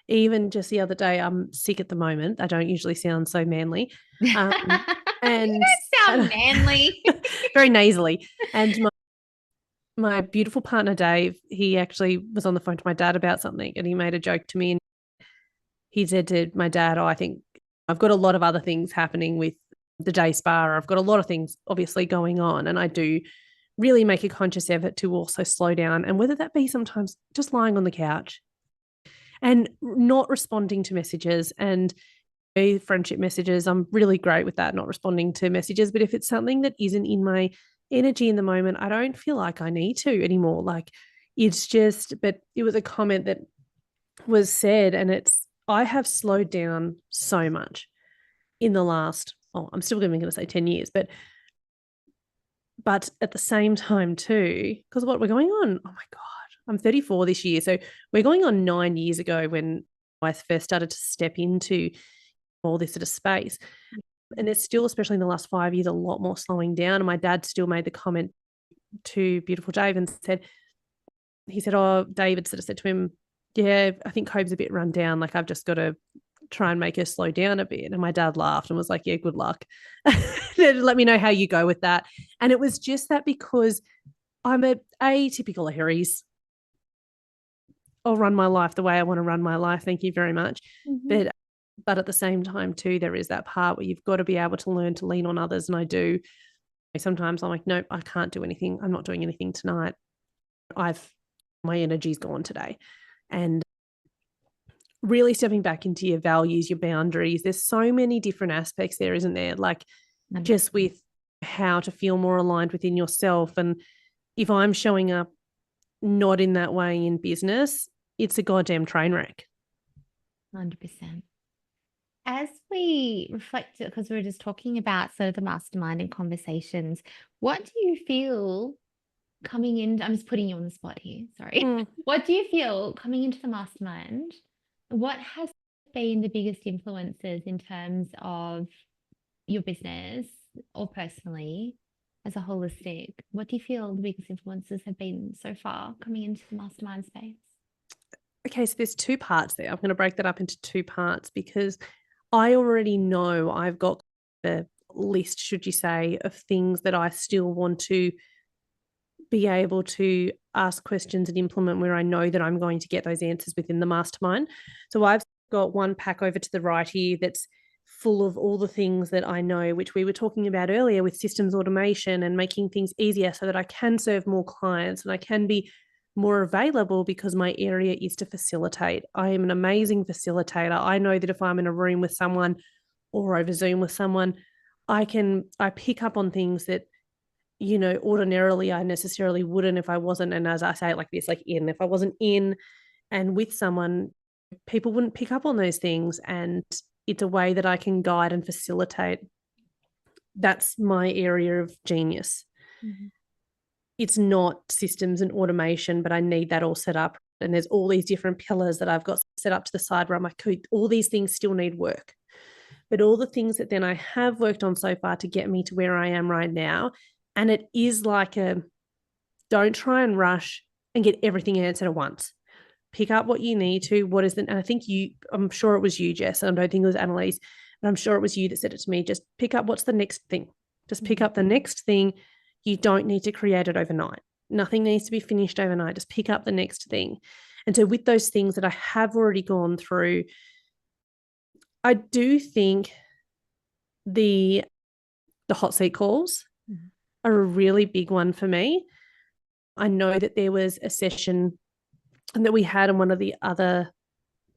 even just the other day, I'm sick at the moment. I don't usually sound so manly. And you don't sound manly. very nasally. And my beautiful partner, Dave, he actually was on the phone to my dad about something, and he made a joke to me. And he said to my dad, I think I've got a lot of other things happening with the day spa. I've got a lot of things obviously going on. And I do really make a conscious effort to also slow down. And whether that be sometimes just lying on the couch and not responding to messages and friendship messages. I'm really great with that, not responding to messages. But if it's something that isn't in my energy in the moment, I don't feel like I need to anymore. Like it's just, but it was a comment that was said, and I have slowed down so much in the last, I'm still going to say 10 years, but at the same time too, because what we're going on, oh my God, I'm 34 this year. So we're going on 9 years ago when I first started to step into all this sort of space. And there's still, especially in the last 5 years, a lot more slowing down. And my dad still made the comment to beautiful Dave and he said, David sort of said to him, yeah, I think Coby's a bit run down. Like I've just got to try and make her slow down a bit. And my dad laughed and was like, yeah, good luck. Let me know how you go with that. And it was just that because I'm a typical Aries. I'll run my life the way I want to run my life. Thank you very much. Mm-hmm. But at the same time too, there is that part where you've got to be able to learn to lean on others. And I do. Sometimes I'm like, nope, I can't do anything. I'm not doing anything tonight. My energy's gone today. And really stepping back into your values, your boundaries. There's so many different aspects there, isn't there? Like just with how to feel more aligned within yourself. And if I'm showing up not in that way in business, it's a goddamn train wreck. 100%. As we reflect, because we were just talking about sort of the mastermind and conversations, what do you feel coming in? I'm just putting you on the spot here. Sorry. What do you feel coming into the mastermind? What has been the biggest influences in terms of your business or personally as a holistic? What do you feel the biggest influences have been so far coming into the mastermind space? Okay, so there's two parts there. I'm going to break that up into two parts because I already know I've got the list, should you say, of things that I still want to be able to ask questions and implement where I know that I'm going to get those answers within the mastermind. So I've got one pack over to the right here that's full of all the things that I know, which we were talking about earlier with systems automation and making things easier so that I can serve more clients and I can be more available because my area is to facilitate. I am an amazing facilitator. I know that if I'm in a room with someone or over Zoom with someone, I pick up on things that, ordinarily I necessarily wouldn't if I wasn't. And as I say it like this, if I wasn't in and with someone, people wouldn't pick up on those things. And it's a way that I can guide and facilitate. That's my area of genius. Mm-hmm. It's not systems and automation, but I need that all set up. And there's all these different pillars that I've got set up to the side where I'm like, all these things still need work. But all the things that then I have worked on so far to get me to where I am right now. And it is like don't try and rush and get everything answered at once. Pick up what you need to. And I think I'm sure it was you, Jess, and I don't think it was Annalise, but I'm sure it was you that said it to me. Just pick up what's the next thing. Just pick up the next thing. You don't need to create it overnight. Nothing needs to be finished overnight. Just pick up the next thing. And so with those things that I have already gone through, I do think the hot seat calls are a really big one for me. I know that there was a session that we had, and one of the other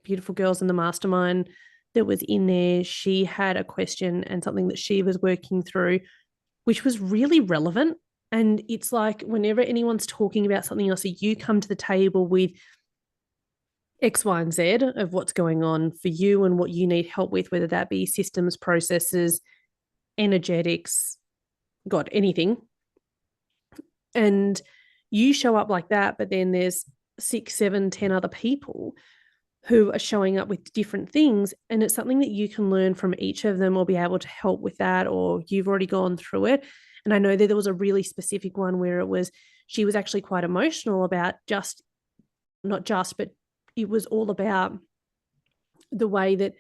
beautiful girls in the mastermind that was in there, she had a question and something that she was working through, which was really relevant. And it's like whenever anyone's talking about something else, so you come to the table with X, Y, and Z of what's going on for you and what you need help with, whether that be systems, processes, energetics, God, anything. And you show up like that, but then there's 6, 7, 10 other people who are showing up with different things. And it's something that you can learn from each of them or be able to help with that, or you've already gone through it. And I know that there was a really specific one where she was actually quite emotional about but it was all about the way that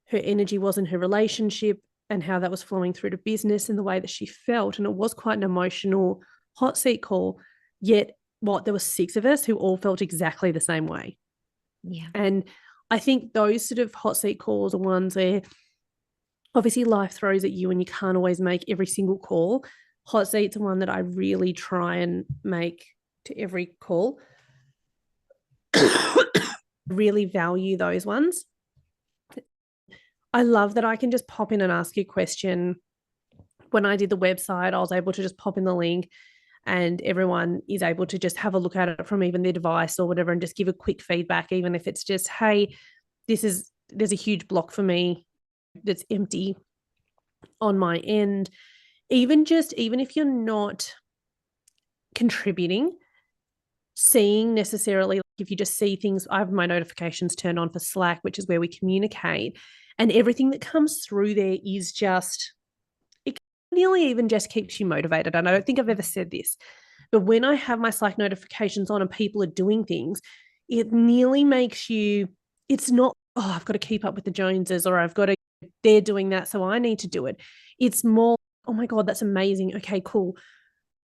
her energy was in her relationship and how that was flowing through to business and the way that she felt. And it was quite an emotional hot seat call, yet there were 6 of us who all felt exactly the same way. Yeah. And I think those sort of hot seat calls are ones where obviously life throws at you and you can't always make every single call. Hot seats are one that I really try and make to every call. Really value those ones. I love that I can just pop in and ask you a question. When I did the website, I was able to just pop in the link and everyone is able to just have a look at it from even their device or whatever and just give a quick feedback, even if it's just, hey, there's a huge block for me that's empty on my end. Even if you're not contributing, seeing necessarily, like if you just see things, I have my notifications turned on for Slack, which is where we communicate, and everything that comes through there is just, it nearly even just keeps you motivated. And I don't think I've ever said this, but when I have my Slack notifications on and people are doing things, it nearly makes you, it's not, oh, I've got to keep up with the Joneses, or they're doing that, so I need to do it. It's more, oh my God, that's amazing. Okay, cool.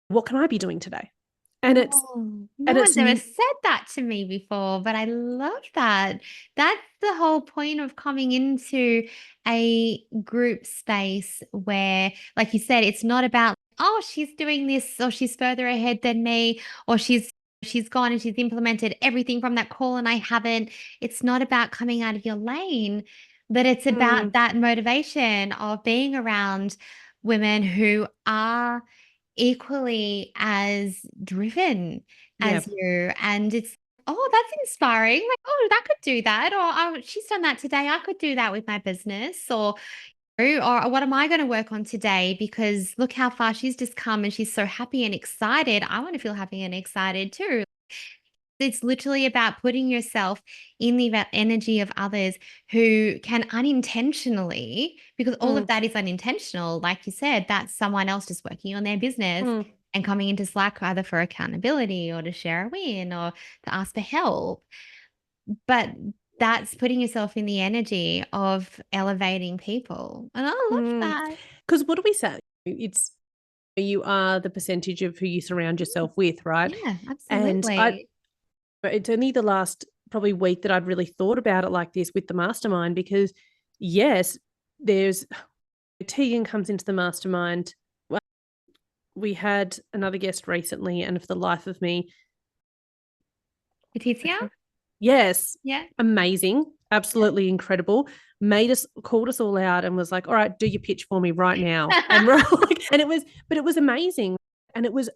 What can I be doing today? And no one's ever said that to me before, but I love that. That's the whole point of coming into a group space where, like you said, it's not about, oh, she's doing this or she's further ahead than me, or she's gone and she's implemented everything from that call and I haven't. It's not about coming out of your lane, but it's about that motivation of being around women who are equally as driven as you. And it's, oh, that's inspiring. Like, oh, that could do that. Or, oh, she's done that today. I could do that with my business. Or what am I going to work on today? Because look how far she's just come and she's so happy and excited. I want to feel happy and excited too. It's literally about putting yourself in the energy of others who can unintentionally, because all of that is unintentional. Like you said, that's someone else just working on their business and coming into Slack either for accountability or to share a win or to ask for help. But that's putting yourself in the energy of elevating people. And I love that. Because what do we say? It's, you are the percentage of who you surround yourself with, right? Yeah, absolutely. And it's only the last probably week that I've really thought about it like this with the mastermind, because yes, there's Tegan comes into the mastermind. Well, we had another guest recently, and for the life of me, Letitia? Yes. Yeah. Amazing. Absolutely incredible. Called us all out and was like, all right, do your pitch for me right now. And we're like, and it was amazing. And it was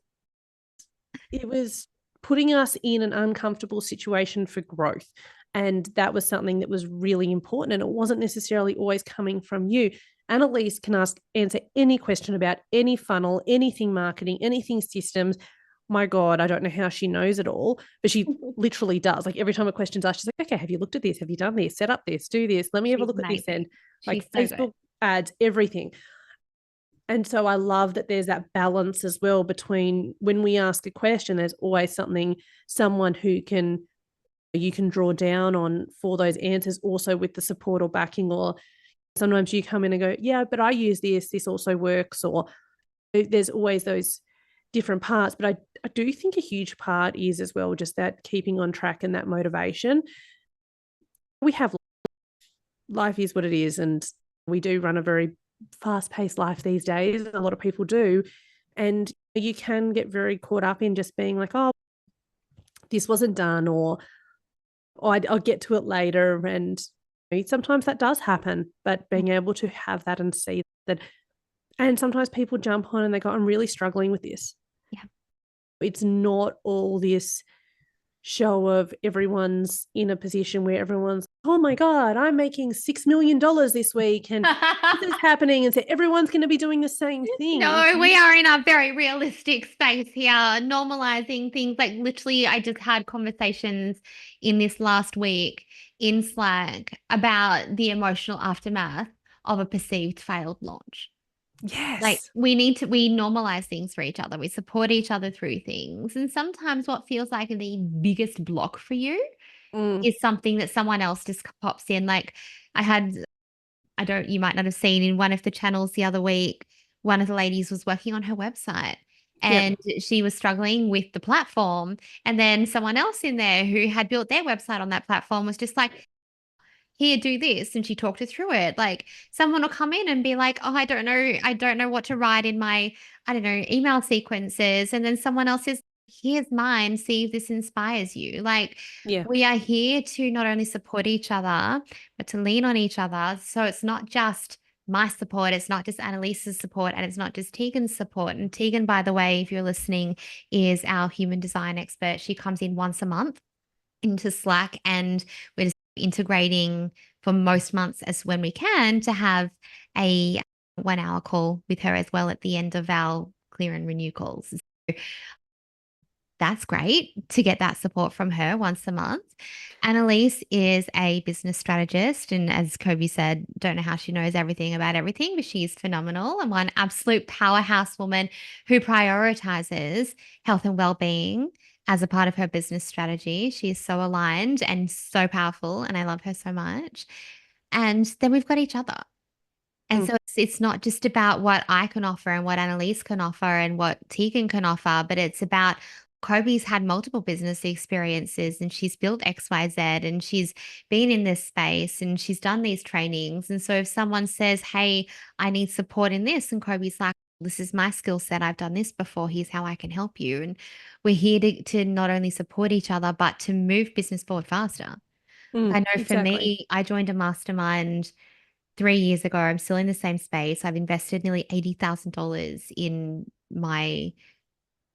putting us in an uncomfortable situation for growth. And that was something that was really important. And it wasn't necessarily always coming from you. Annalise can answer any question about any funnel, anything marketing, anything systems. My God, I don't know how she knows it all, but she literally does. Like every time a question's asked, she's like, okay, have you looked at this? Have you done this? Set up this, do this. Let me have a look at this end. Like Facebook ads, everything. And so I love that there's that balance as well between when we ask a question, there's always someone who you can draw down on for those answers, also with the support or backing, or sometimes you come in and go, yeah, but I use this also works, or there's always those different parts. But I do think a huge part is as well just that keeping on track and that motivation. We have life is what it is, and we do run a very fast-paced life these days. A lot of people do, and you can get very caught up in just being like, oh, this wasn't done, or I'll get to it later. And sometimes that does happen, but being able to have that and see that. And sometimes people jump on and they go, I'm really struggling with this. Yeah. It's not all this show of everyone's in a position where everyone's, oh my God, I'm making $6 million this week and this is happening. And so everyone's going to be doing the same thing. No, we are in a very realistic space here, normalizing things. Like literally, I just had conversations in this last week in Slack about the emotional aftermath of a perceived failed launch. Like Yes. we normalize things for each other. We support each other through things. And sometimes what feels like the biggest block for you is something that someone else just pops in. Like you might not have seen in one of the channels the other week, one of the ladies was working on her website and she was struggling with the platform. And then someone else in there who had built their website on that platform was just like, here, do this. And she talked her through it. Like someone will come in and be like, oh, I don't know what to write in my, I don't know, email sequences. And then someone else says, here's mine. See if this inspires you. Like we are here to not only support each other, but to lean on each other. So it's not just my support. It's not just Annalise's support and it's not just Tegan's support. And Tegan, by the way, if you're listening, is our human design expert. She comes in once a month into Slack and we're just integrating for most months as when we can to have a 1 hour call with her as well at the end of our clear and renew calls. So that's great to get that support from her once a month. Annalise is a business strategist. And as Coby said, don't know how she knows everything about everything, but she's phenomenal and one absolute powerhouse woman who prioritizes health and well-being as a part of her business strategy. She is so aligned and so powerful, and I love her so much. And then we've got each other. And so it's not just about what I can offer and what Annalise can offer and what Tegan can offer, but it's about Coby's had multiple business experiences and she's built XYZ and she's been in this space and she's done these trainings. And so if someone says, hey, I need support in this, and Coby's like, this is my skill set. I've done this before. Here's how I can help you. And we're here to not only support each other, but to move business forward faster. I know for me, I joined a mastermind 3 years ago. I'm still in the same space. I've invested nearly $80,000 in my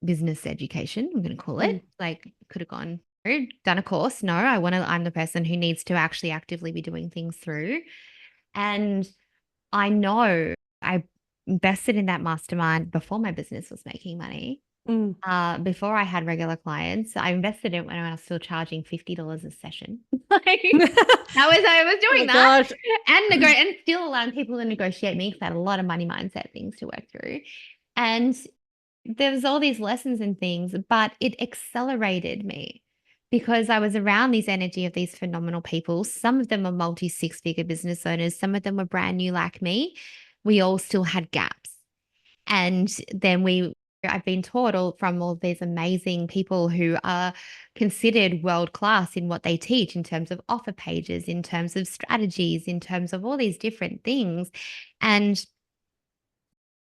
business education, I'm going to call it. Like could have gone through, done a course. No, I'm the person who needs to actually actively be doing things through. And I know I invested in that mastermind before my business was making money. Before I had regular clients, I invested in it when I was still charging $50 a session. Like I was doing that. Gosh. And still allowing people to negotiate me because I had a lot of money mindset things to work through. And there's all these lessons and things, but it accelerated me because I was around these energy of these phenomenal people. Some of them are multi six-figure business owners. Some of them were brand new like me. We all still had gaps. And then I've been taught from all these amazing people who are considered world-class in what they teach in terms of offer pages, in terms of strategies, in terms of all these different things. And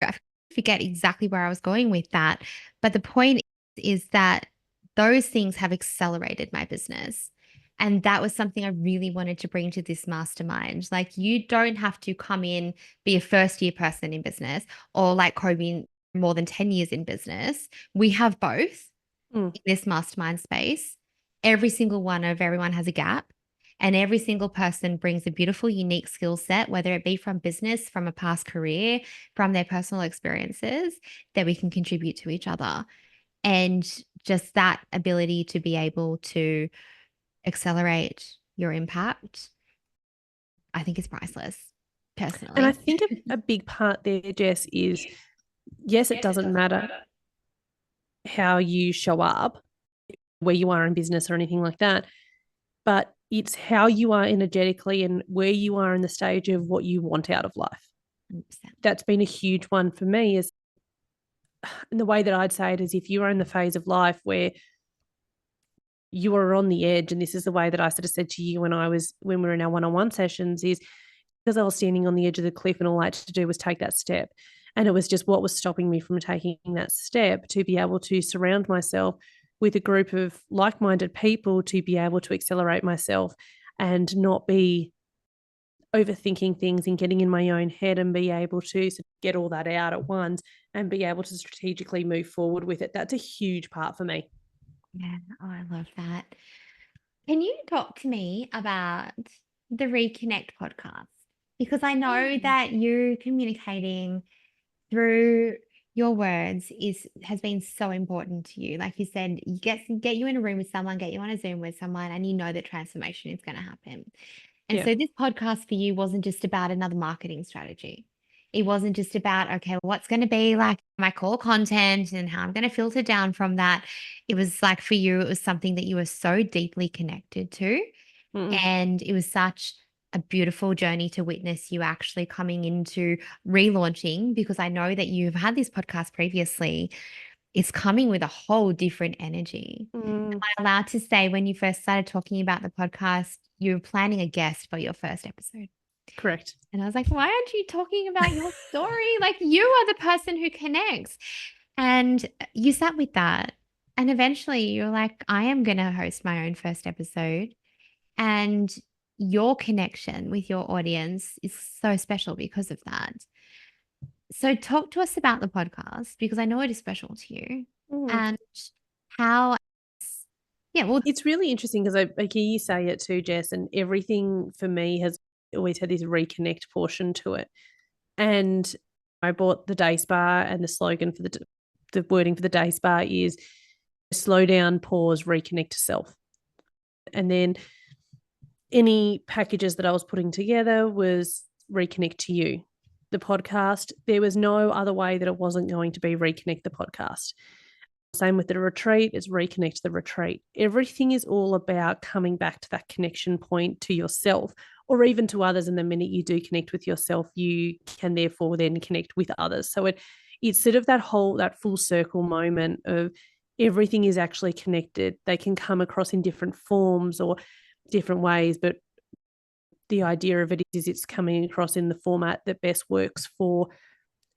I forget exactly where I was going with that. But the point is that those things have accelerated my business. And that was something I really wanted to bring to this mastermind. Like you don't have to come in, be a first year person in business or like Coby, more than 10 years in business. We have both in this mastermind space. Everyone has a gap. And every single person brings a beautiful, unique skill set, whether it be from business, from a past career, from their personal experiences, that we can contribute to each other. And just that ability to be able to accelerate your impact, I think is priceless, personally. And I think a big part there, Jess, is yes, it doesn't matter how you show up, where you are in business or anything like that, but it's how you are energetically and where you are in the stage of what you want out of life. 100%. That's been a huge one for me. Is and the way that I'd say it is if you are in the phase of life where you are on the edge, and this is the way that I sort of said to you when we were in our one-on-one sessions, is because I was standing on the edge of the cliff and all I had to do was take that step. And it was just what was stopping me from taking that step, to be able to surround myself with a group of like-minded people to be able to accelerate myself and not be overthinking things and getting in my own head and be able to get all that out at once and be able to strategically move forward with it. That's a huge part for me. Yeah. Oh, I love that. Can you talk to me about the Reconnect podcast? Because I know Mm. that you communicating through your words has been so important to you. Like you said, you get you in a room with someone, get you on a Zoom with someone, and you know that transformation is going to happen. And Yeah. so this podcast for you wasn't just about another marketing strategy. It wasn't just about, okay, what's going to be like my core content and how I'm going to filter down from that. It was like for you, it was something that you were so deeply connected to. Mm. And it was such a beautiful journey to witness you actually coming into relaunching, because I know that you've had this podcast previously. It's coming with a whole different energy. Mm. Am I allowed to say when you first started talking about the podcast, you were planning a guest for your first episode? Correct. And I was like, why aren't you talking about your story? Like, you are the person who connects. And you sat with that. And eventually you're like, I am going to host my own first episode. And your connection with your audience is so special because of that. So, talk to us about the podcast, because I know it is special to you, Mm. and how, yeah, well, It's really interesting because I hear you say it too, Jess, and everything for me has always had this reconnect portion to it. And I bought the day spa, and the slogan for the wording for the day spa is slow down, pause, reconnect to self. And then any packages that I was putting together was reconnect to you. The podcast, there was no other way that it wasn't going to be reconnect the podcast. Same with the retreat, is reconnect the retreat. Everything is all about coming back to that connection point to yourself or even to others. And the minute you do connect with yourself, you can therefore then connect with others. So it's sort of that full circle moment of everything is actually connected. They can come across in different forms or different ways, but the idea of it is it's coming across in the format that best works for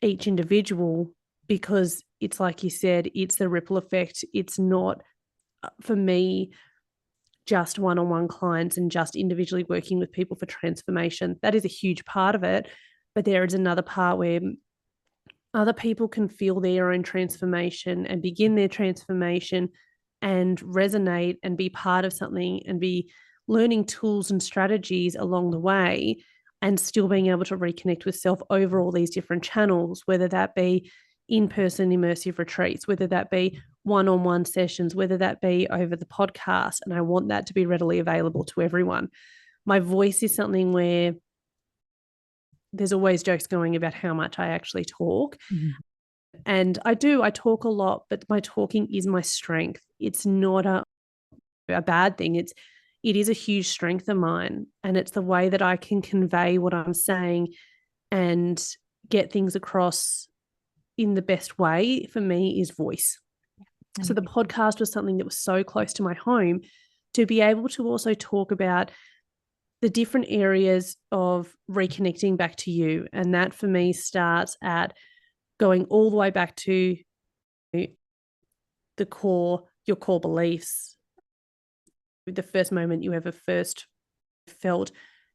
each individual, because it's like you said, it's the ripple effect. It's not, for me, just one-on-one clients and just individually working with people for transformation. That is a huge part of it. But there is another part where other people can feel their own transformation and begin their transformation and resonate and be part of something and be learning tools and strategies along the way, and still being able to reconnect with self over all these different channels, whether that be in-person immersive retreats, whether that be one-on-one sessions, whether that be over the podcast. And I want that to be readily available to everyone. My voice is something where there's always jokes going about how much I actually talk. Mhm. And I talk a lot, but my talking is my strength. It's not a bad thing. It is a huge strength of mine. And it's the way that I can convey what I'm saying and get things across in the best way for me is voice. So the podcast was something that was so close to my home, to be able to also talk about the different areas of reconnecting back to you. And that for me starts at going all the way back to your core beliefs. The first moment you ever first felt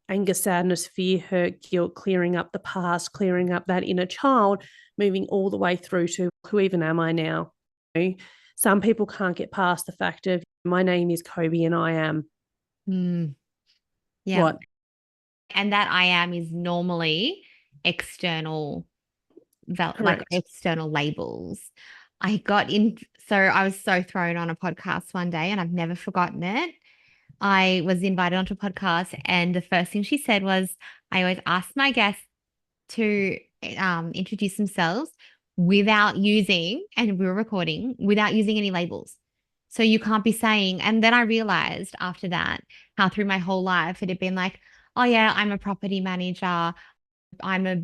anger, sadness, fear, hurt, guilt, clearing up the past, clearing up that inner child, moving all the way through to who even am I now? Some people can't get past the fact of my name is Coby and I am Yeah. what? And that I am is normally external, like Correct. external labels. I got in, so I was so thrown on a podcast one day and I've never forgotten it. I was invited onto a podcast, and the first thing she said was, I always ask my guests to introduce themselves without using, and we were recording, without using any labels. So you can't be saying, and then I realized after that how through my whole life it had been like, oh yeah, I'm a property manager, I'm a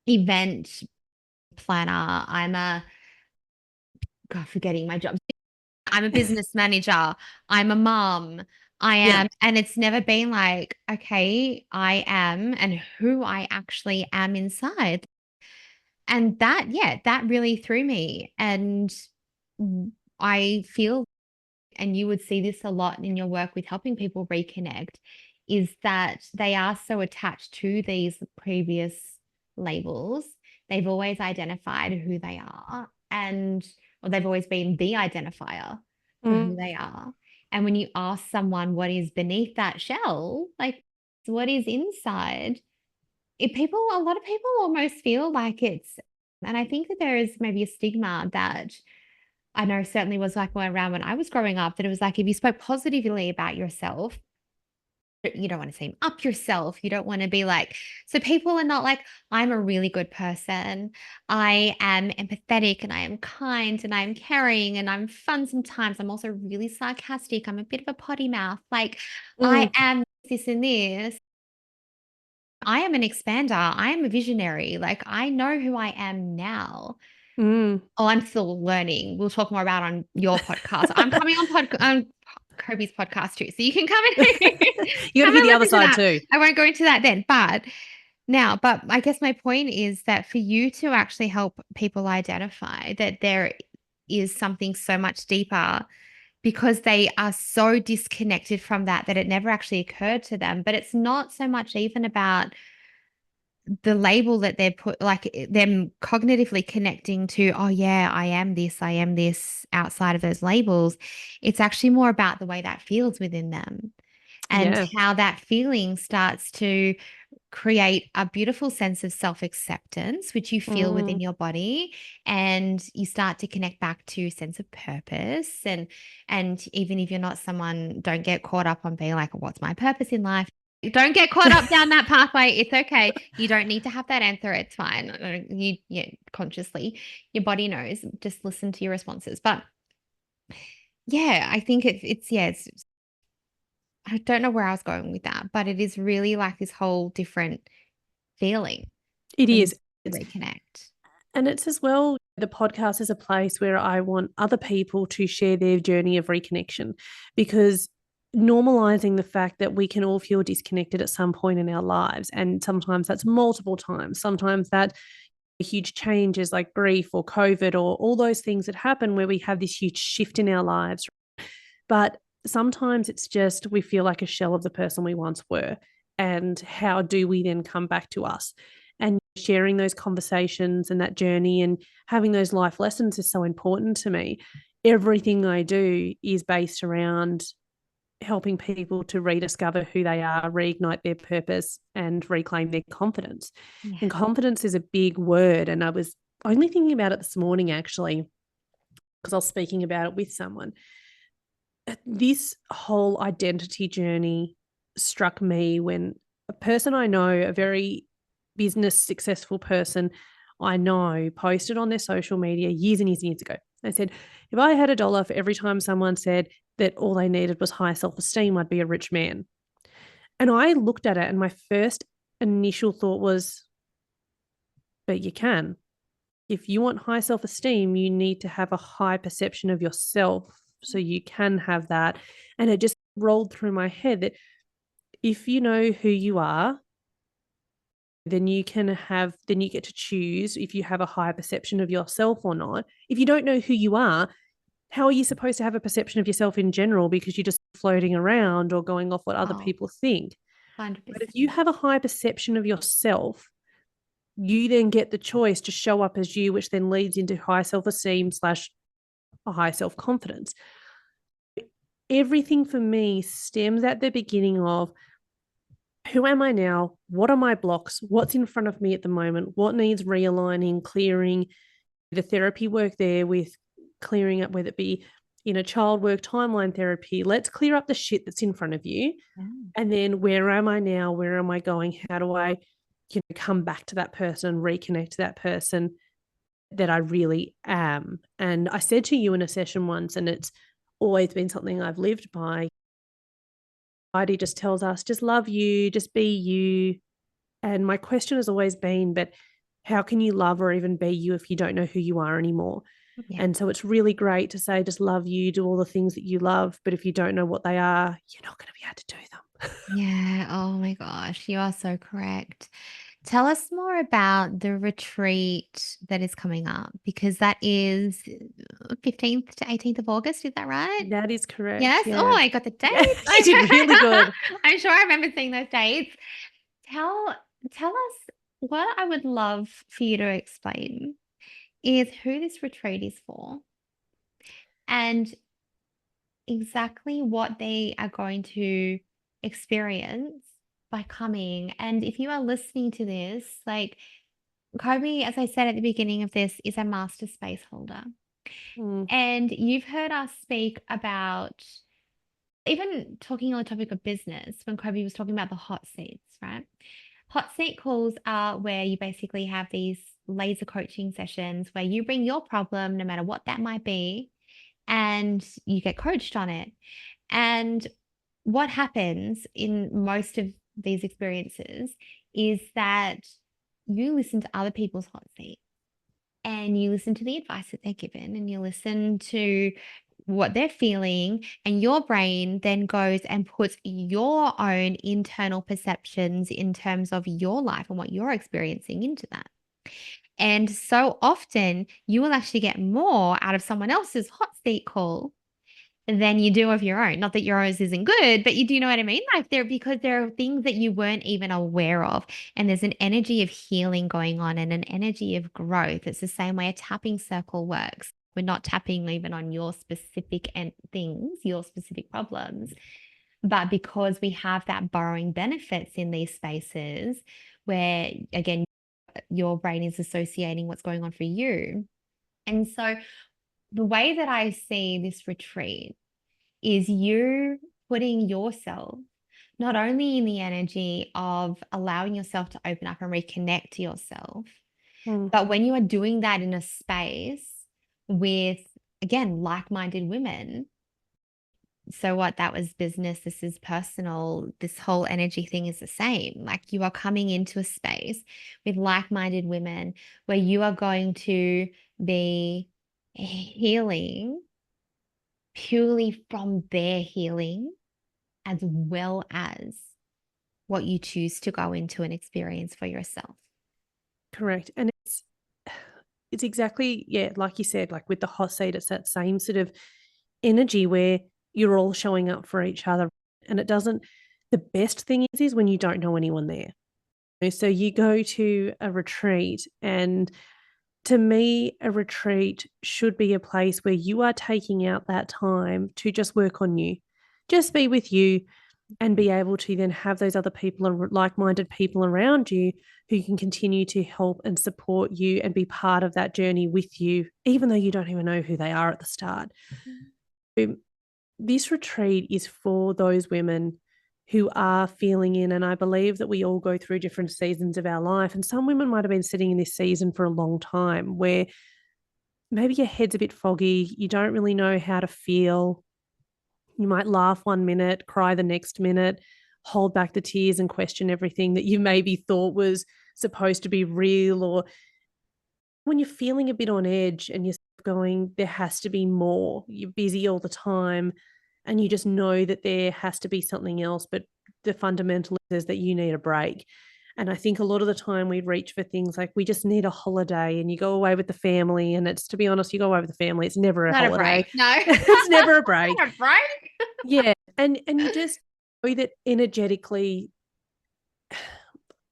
event planner, I'm a, God, forgetting my job. I'm a business manager, I'm a mom, I Yeah. am. And it's never been like, okay, I am and who I actually am inside. And that, yeah, that really threw me. And I feel, and you would see this a lot in your work with helping people reconnect, is that they are so attached to these previous labels they've always identified who they are, or they've always been the identifier for who they are. And when you ask someone what is beneath that shell, like what is inside, a lot of people almost feel like and I think that there is maybe a stigma that I know certainly was like around when I was growing up, that it was like if you spoke positively about yourself, you don't want to seem up yourself. You don't want to be like, so people are not like, I'm a really good person. I am empathetic and I am kind and I'm caring and I'm fun sometimes. I'm also really sarcastic. I'm a bit of a potty mouth. Like I am this and this. I am an expander. I am a visionary. Like I know who I am now. Oh, I'm still learning. We'll talk more about on your podcast. I'm coming on Coby's podcast too, so you can come and You got to hear the other listen to side that. too. I won't go into that then, but I guess my point is that for you to actually help people identify that there is something so much deeper, because they are so disconnected from that it never actually occurred to them. But it's not so much even about the label that they're put, like them cognitively connecting to, oh yeah, I am this outside of those labels. It's actually more about the way that feels within them and how that feeling starts to create a beautiful sense of self-acceptance, which you feel within your body, and you start to connect back to sense of purpose. And even if you're not someone, don't get caught up on being like, what's my purpose in life? Don't get caught up down that pathway. It's okay. You don't need to have that answer. It's fine. Consciously, your body knows. Just listen to your responses. But yeah, I think it's I don't know where I was going with that, but it is really like this whole different feeling. It is. Reconnect. And it's as well, the podcast is a place where I want other people to share their journey of reconnection, because normalizing the fact that we can all feel disconnected at some point in our lives. And sometimes that's multiple times. Sometimes that huge changes like grief or COVID or all those things that happen where we have this huge shift in our lives. But sometimes it's just we feel like a shell of the person we once were. And how do we then come back to us? And sharing those conversations and that journey and having those life lessons is so important to me. Everything I do is based around helping people to rediscover who they are, reignite their purpose, and reclaim their confidence. Yeah. And confidence is a big word. And I was only thinking about it this morning, actually, because I was speaking about it with someone. This whole identity journey struck me when a person I know, a very business successful person I know, posted on their social media years and years and years ago. They said, if I had $1 for every time someone said that all they needed was high self-esteem, I'd be a rich man. And I looked at it and my first initial thought was, but you can. If you want high self-esteem, you need to have a high perception of yourself so you can have that. And it just rolled through my head that if you know who you are, then you get to choose if you have a higher perception of yourself or not. If you don't know who you are, how are you supposed to have a perception of yourself in general, because you're just floating around or going off what other people think? 100%. But if you have a high perception of yourself, you then get the choice to show up as you, which then leads into high self-esteem / a high self-confidence. Everything for me stems at the beginning of, who am I now? What are my blocks? What's in front of me at the moment? What needs realigning, clearing? The therapy work there with clearing up, whether it be child work, timeline therapy. Let's clear up the shit that's in front of you. Yeah. And then where am I now? Where am I going? How do I come back to that person, reconnect to that person that I really am? And I said to you in a session once, and it's always been something I've lived by, society just tells us, just love you, just be you. And my question has always been, but how can you love or even be you if you don't know who you are anymore? Yeah. And so it's really great to say, just love you, do all the things that you love. But if you don't know what they are, you're not going to be able to do them. Yeah. Oh my gosh. You are so correct. Tell us more about the retreat that is coming up, because that is 15th to 18th of August. Is that right? That is correct. Yes. Yeah. Oh, I got the dates. Yeah, you did really good. I'm sure I remember seeing those dates. Tell us what I would love for you to explain is who this retreat is for and exactly what they are going to experience by coming. And if you are listening to this, like Kobe, as I said at the beginning of this, is a master space holder. Mm, And you've heard us speak about even talking on the topic of business when Kobe was talking about the hot seats, right? Hot seat calls are where you basically have these laser coaching sessions where you bring your problem, no matter what that might be, and you get coached on it. And what happens in most of these experiences is that you listen to other people's hot seat and you listen to the advice that they're given and you listen to what they're feeling, and your brain then goes and puts your own internal perceptions in terms of your life and what you're experiencing into that. And so often you will actually get more out of someone else's hot seat call than you do of your own. Not that yours isn't good, but you do know what I mean? Like because there are things that you weren't even aware of. And there's an energy of healing going on and an energy of growth. It's the same way a tapping circle works. We're not tapping even on your specific things, your specific problems. But because we have that borrowing benefits in these spaces where, again, your brain is associating what's going on for you. And so the way that I see this retreat is you putting yourself not only in the energy of allowing yourself to open up and reconnect to yourself, mm, but when you are doing that in a space with, again, like-minded women. So what that was business, this is personal, this whole energy thing is the same. Like you are coming into a space with like-minded women where you are going to be healing purely from their healing as well as what you choose to go into and experience for yourself. correct. And it's exactly, yeah, like you said, like with the hot seat, it's that same sort of energy where you're all showing up for each other. And it doesn't, the best thing is when you don't know anyone there. So you go to a retreat, and to me, a retreat should be a place where you are taking out that time to just work on you, just be with you, and be able to then have those other people, like-minded people around you who can continue to help and support you and be part of that journey with you, even though you don't even know who they are at the start. So this retreat is for those women who are feeling in, and I believe that we all go through different seasons of our life, and some women might have been sitting in this season for a long time where maybe your head's a bit foggy, you don't really know how to feel. You might laugh 1 minute, cry the next minute, hold back the tears and question everything that you maybe thought was supposed to be real. Or when you're feeling a bit on edge and you're going, there has to be more, you're busy all the time, and you just know that there has to be something else, but the fundamental is that you need a break. And I think a lot of the time we reach for things like we just need a holiday, and you go away with the family. And it's, to be honest, you go away with the family, it's never a Not a holiday. break. No. It's never a break. Not a break. Yeah. And you just know that energetically,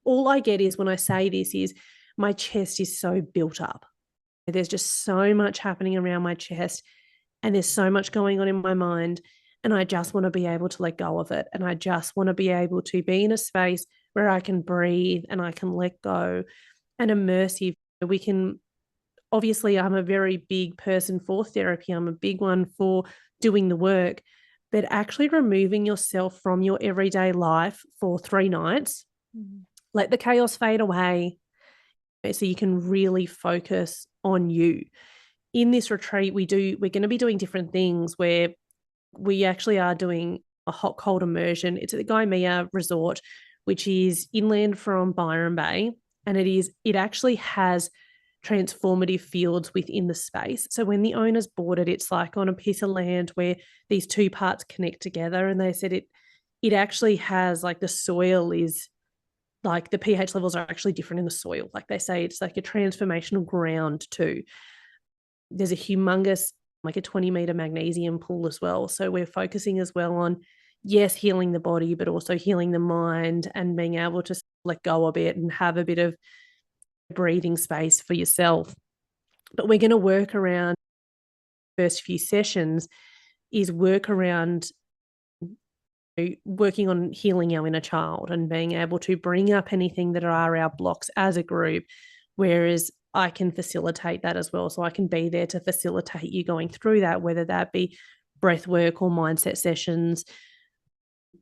all I get is when I say this is my chest is so built up. There's just so much happening around my chest, and there's so much going on in my mind. And I just want to be able to let go of it. And I just want to be able to be in a space where I can breathe and I can let go, and immersive. We can, obviously, I'm a very big person for therapy. I'm a big one for doing the work, but actually removing yourself from your everyday life for 3 nights, let the chaos fade away so you can really focus on you. In this retreat, we're going to be doing different things where we actually are doing a hot cold immersion. It's at the Gaimea Resort, which is inland from Byron Bay, and it actually has transformative fields within the space. So when the owners bought it, it's like on a piece of land where these 2 parts connect together, and they said it actually has, like, the soil is like, the pH levels are actually different in the soil. Like they say, it's like a transformational ground too. There's a humongous, like a 20-meter magnesium pool as well. So we're focusing as well on yes, healing the body, but also healing the mind and being able to let go a bit and have a bit of breathing space for yourself. But we're going to work around the first few sessions is work around working on healing our inner child and being able to bring up anything that are our blocks as a group, whereas I can facilitate that as well. So I can be there to facilitate you going through that, whether that be breath work or mindset sessions.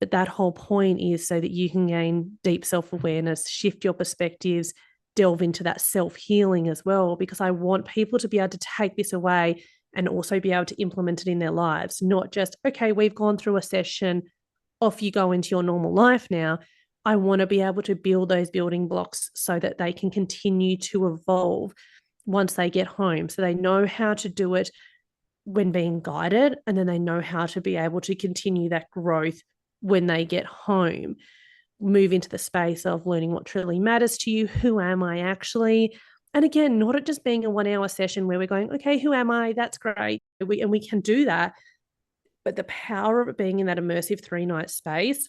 But that whole point is so that you can gain deep self-awareness, shift your perspectives, delve into that self-healing as well, because I want people to be able to take this away and also be able to implement it in their lives, not just, okay, we've gone through a session, off you go into your normal life now. I want to be able to build those building blocks so that they can continue to evolve once they get home. So they know how to do it when being guided, and then they know how to be able to continue that growth when they get home. Move into the space of learning what truly matters to you. Who am I actually? And again, not it just being a 1 hour session where we're going, okay, who am I? That's great. And we can do that. But the power of it being in that immersive 3-night space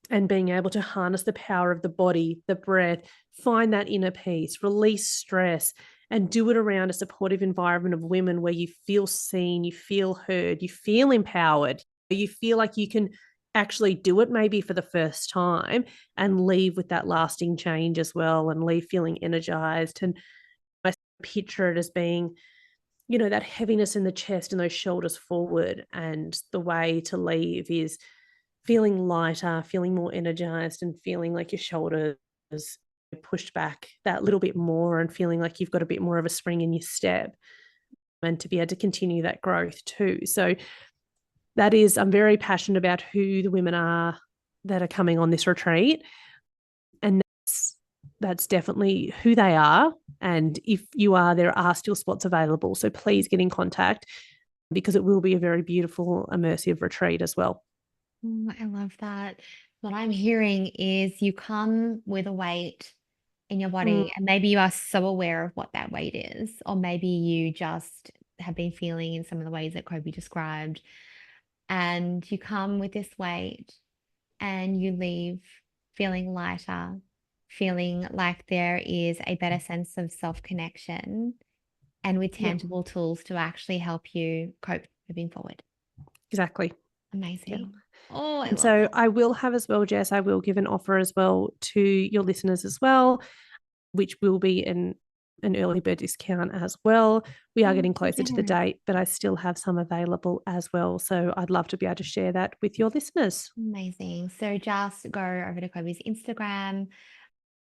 and being able to harness the power of the body, the breath, find that inner peace, release stress, and do it around a supportive environment of women where you feel seen, you feel heard, you feel empowered, you feel like you can actually do it maybe for the first time and leave with that lasting change as well, and leave feeling energized. And I picture it as being, that heaviness in the chest and those shoulders forward. And the way to leave is feeling lighter, feeling more energized, and feeling like your shoulders pushed back that little bit more and feeling like you've got a bit more of a spring in your step, and to be able to continue that growth too. So that is, I'm very passionate about who the women are that are coming on this retreat. And that's definitely who they are. And if you are, there are still spots available. So please get in contact, because it will be a very beautiful, immersive retreat as well. I love that. What I'm hearing is you come with a weight in your Mm, body, and maybe you are so aware of what that weight is, or maybe you just have been feeling in some of the ways that Coby described, and you come with this weight and you leave feeling lighter, feeling like there is a better sense of self-connection and with yeah, tangible tools to actually help you cope moving forward. exactly. Yeah. Amazing. Oh, I And love so that. I will have as well, Jess, I will give an offer as well to your listeners as well, which will be an early bird discount as well. We are Oh, getting so closer to the generous. date, but I still have some available as well. So I'd love to be able to share that with your listeners. Amazing. So just go over to Kobe's Instagram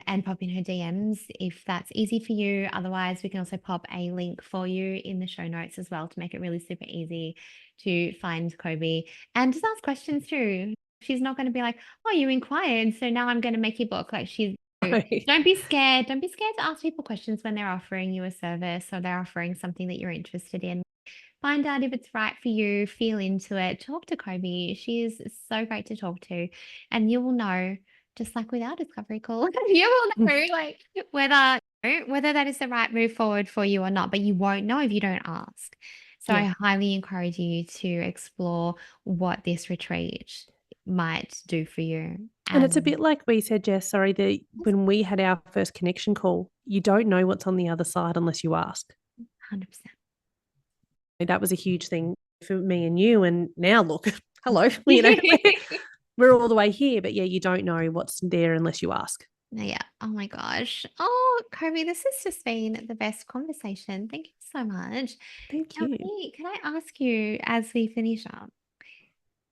and pop in her DMs if that's easy for you. Otherwise, we can also pop a link for you in the show notes as well to make it really super easy to find Coby and just ask questions too. She's not going to be like, oh, you inquired, so now I'm going to make you book. Like don't be scared. Don't be scared to ask people questions when they're offering you a service or they're offering something that you're interested in. Find out if it's right for you, feel into it, talk to Coby. She is so great to talk to. And you will know, just like with our discovery call, you will know like whether that is the right move forward for you or not, but you won't know if you don't ask. So Yeah. I highly encourage you to explore what this retreat might do for you. And it's a And bit like we said, Jess, sorry, that when we had our first connection call, you don't know what's on the other side unless you ask. 100%. That was a huge thing for me and you. And now look, hello, we're all the way here. But yeah, you don't know what's there unless you ask. Yeah. Oh my gosh. Oh, Kobe, this has just been the best conversation. Thank you so much. Thank Now, you. can I ask you as we finish up,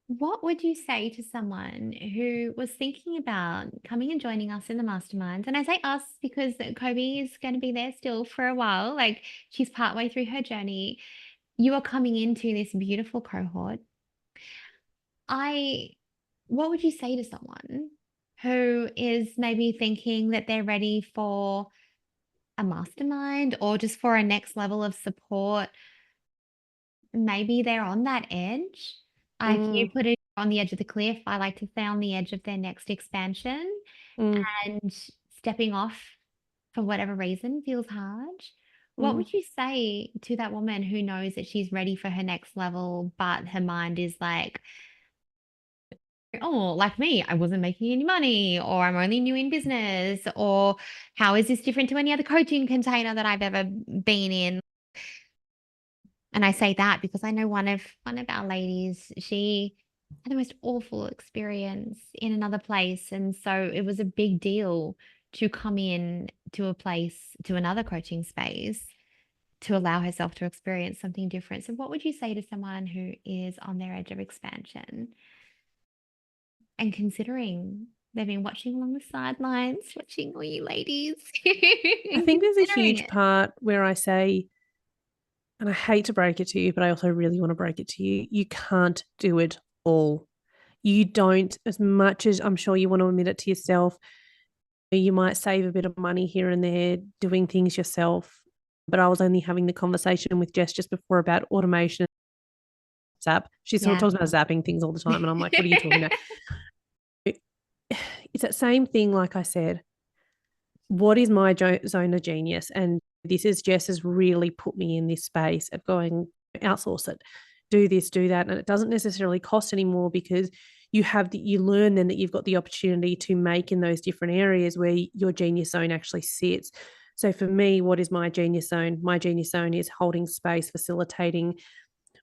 what would you say to someone who was thinking about coming and joining us in the mastermind? And I say us because Kobe is going to be there still for a while. Like she's partway through her journey. You are coming into this beautiful cohort. I, what would you say to someone who is maybe thinking that they're ready for a mastermind or just for a next level of support? Maybe they're on that edge. If you Mm, put it on the edge of the cliff, I like to say on the edge of their next expansion, mm, and stepping off for whatever reason feels hard. What mm. would you say to that woman who knows that she's ready for her next level, but her mind is like, oh, like me, I wasn't making any money, or I'm only new in business, or how is this different to any other coaching container that I've ever been in? And I say that because I know one of our ladies, she had the most awful experience in another place. And so it was a big deal to come in to a place, to another coaching space, to allow herself to experience something different. So what would you say to someone who is on their edge of expansion and considering they've been watching along the sidelines, watching all you ladies I and think there's a considering huge it? part where I say, and I hate to break it to you, but I also really want to break it to you, you can't do it all. You don't, as much as I'm sure you want to admit it to yourself, you might save a bit of money here and there doing things yourself. But I was only having the conversation with Jess just before about automation. Zap. She sort of Yeah. talks about zapping things all the time. And I'm like, what are you talking about? It's that same thing, like I said. What is my zone of genius? And this is Jess has really put me in this space of going, outsource it, do this, do that. And it doesn't necessarily cost anymore because you learn then that you've got the opportunity to make in those different areas where your genius zone actually sits. So for me, what is my genius zone? My genius zone is holding space, facilitating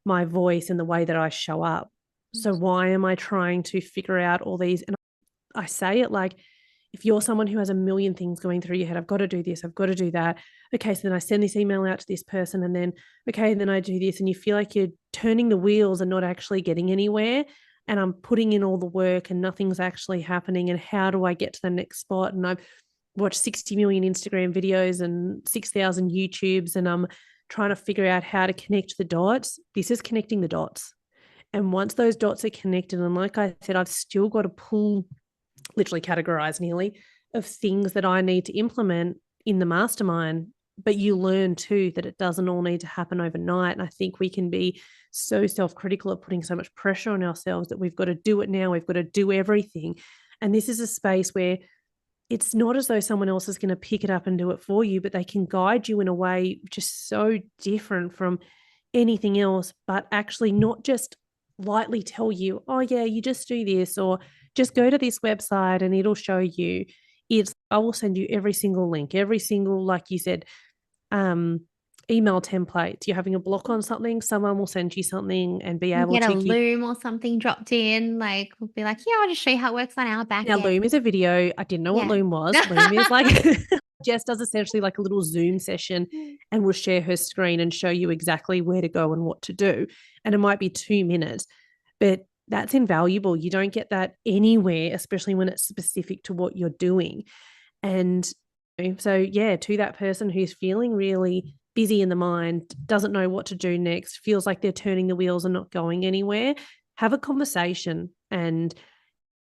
my voice and the way that I show up. So why am I trying to figure out all these? And I say it like, if you're someone who has a million things going through your head, I've got to do this, I've got to do that. Okay, so then I send this email out to this person, and then, okay, then I do this, and you feel like you're turning the wheels and not actually getting anywhere. And I'm putting in all the work and nothing's actually happening. And how do I get to the next spot? And I've watched 60 million Instagram videos and 6,000 YouTubes, and I'm trying to figure out how to connect the dots. This is connecting the dots. And once those dots are connected, and like I said, I've still got to pull, literally categorize nearly, of things that I need to implement in the mastermind. But you learn too that it doesn't all need to happen overnight. And I think we can be so self-critical of putting so much pressure on ourselves that we've got to do it now, we've got to do everything. And this is a space where it's not as though someone else is going to pick it up and do it for you, but they can guide you in a way just so different from anything else, but actually not just lightly tell you, oh, yeah, you just do this, or just go to this website and it'll show you. It's, I will send you every single link, every single, like you said, email templates. You're having a block on something, someone will send you something and be You able get a to give. loom or something dropped in, like we'll be like, yeah, I'll just show you how it works on our back Now, end. Loom is a video. I didn't know what Yeah. Loom was. Loom is like, Jess does essentially like a little Zoom session and will share her screen and show you exactly where to go and what to do. And it might be 2 minutes, but that's invaluable. You don't get that anywhere, especially when it's specific to what you're doing. And so, yeah, to that person who's feeling really busy in the mind, doesn't know what to do next, feels like they're turning the wheels and not going anywhere, have a conversation and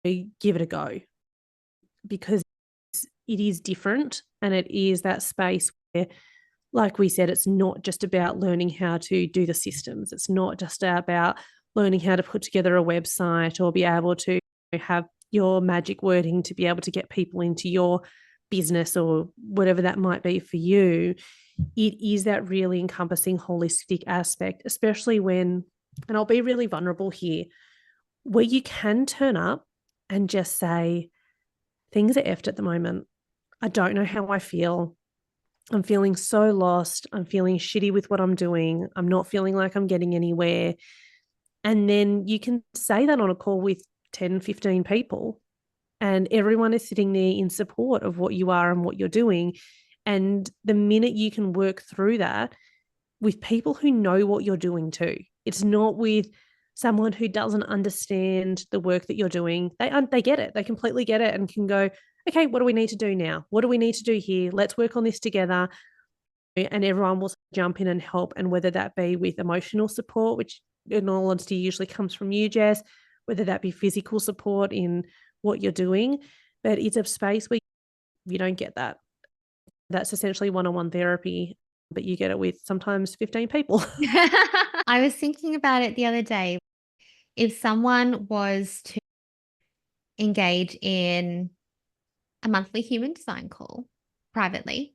give it a go, because it is different and it is that space where, like we said, it's not just about learning how to do the systems. It's not just about learning how to put together a website or be able to have your magic wording to be able to get people into your business or whatever that might be for you. It is that really encompassing holistic aspect, especially when, and I'll be really vulnerable here, where you can turn up and just say, things are effed at the moment. I don't know how I feel. I'm feeling so lost. I'm feeling shitty with what I'm doing. I'm not feeling like I'm getting anywhere. And then you can say that on a call with 10, 15 people, and everyone is sitting there in support of what you are and what you're doing. And the minute you can work through that with people who know what you're doing too, it's not with someone who doesn't understand the work that you're doing. They get it. They completely get it and can go, okay, what do we need to do now? What do we need to do here? Let's work on this together. And everyone will jump in and help. And whether that be with emotional support, which in all honesty usually comes from you, Jess, whether that be physical support in what you're doing, but it's a space where you don't get that. That's essentially one-on-one therapy, but you get it with sometimes 15 people. I was thinking about it the other day. If someone was to engage in a monthly human design call privately,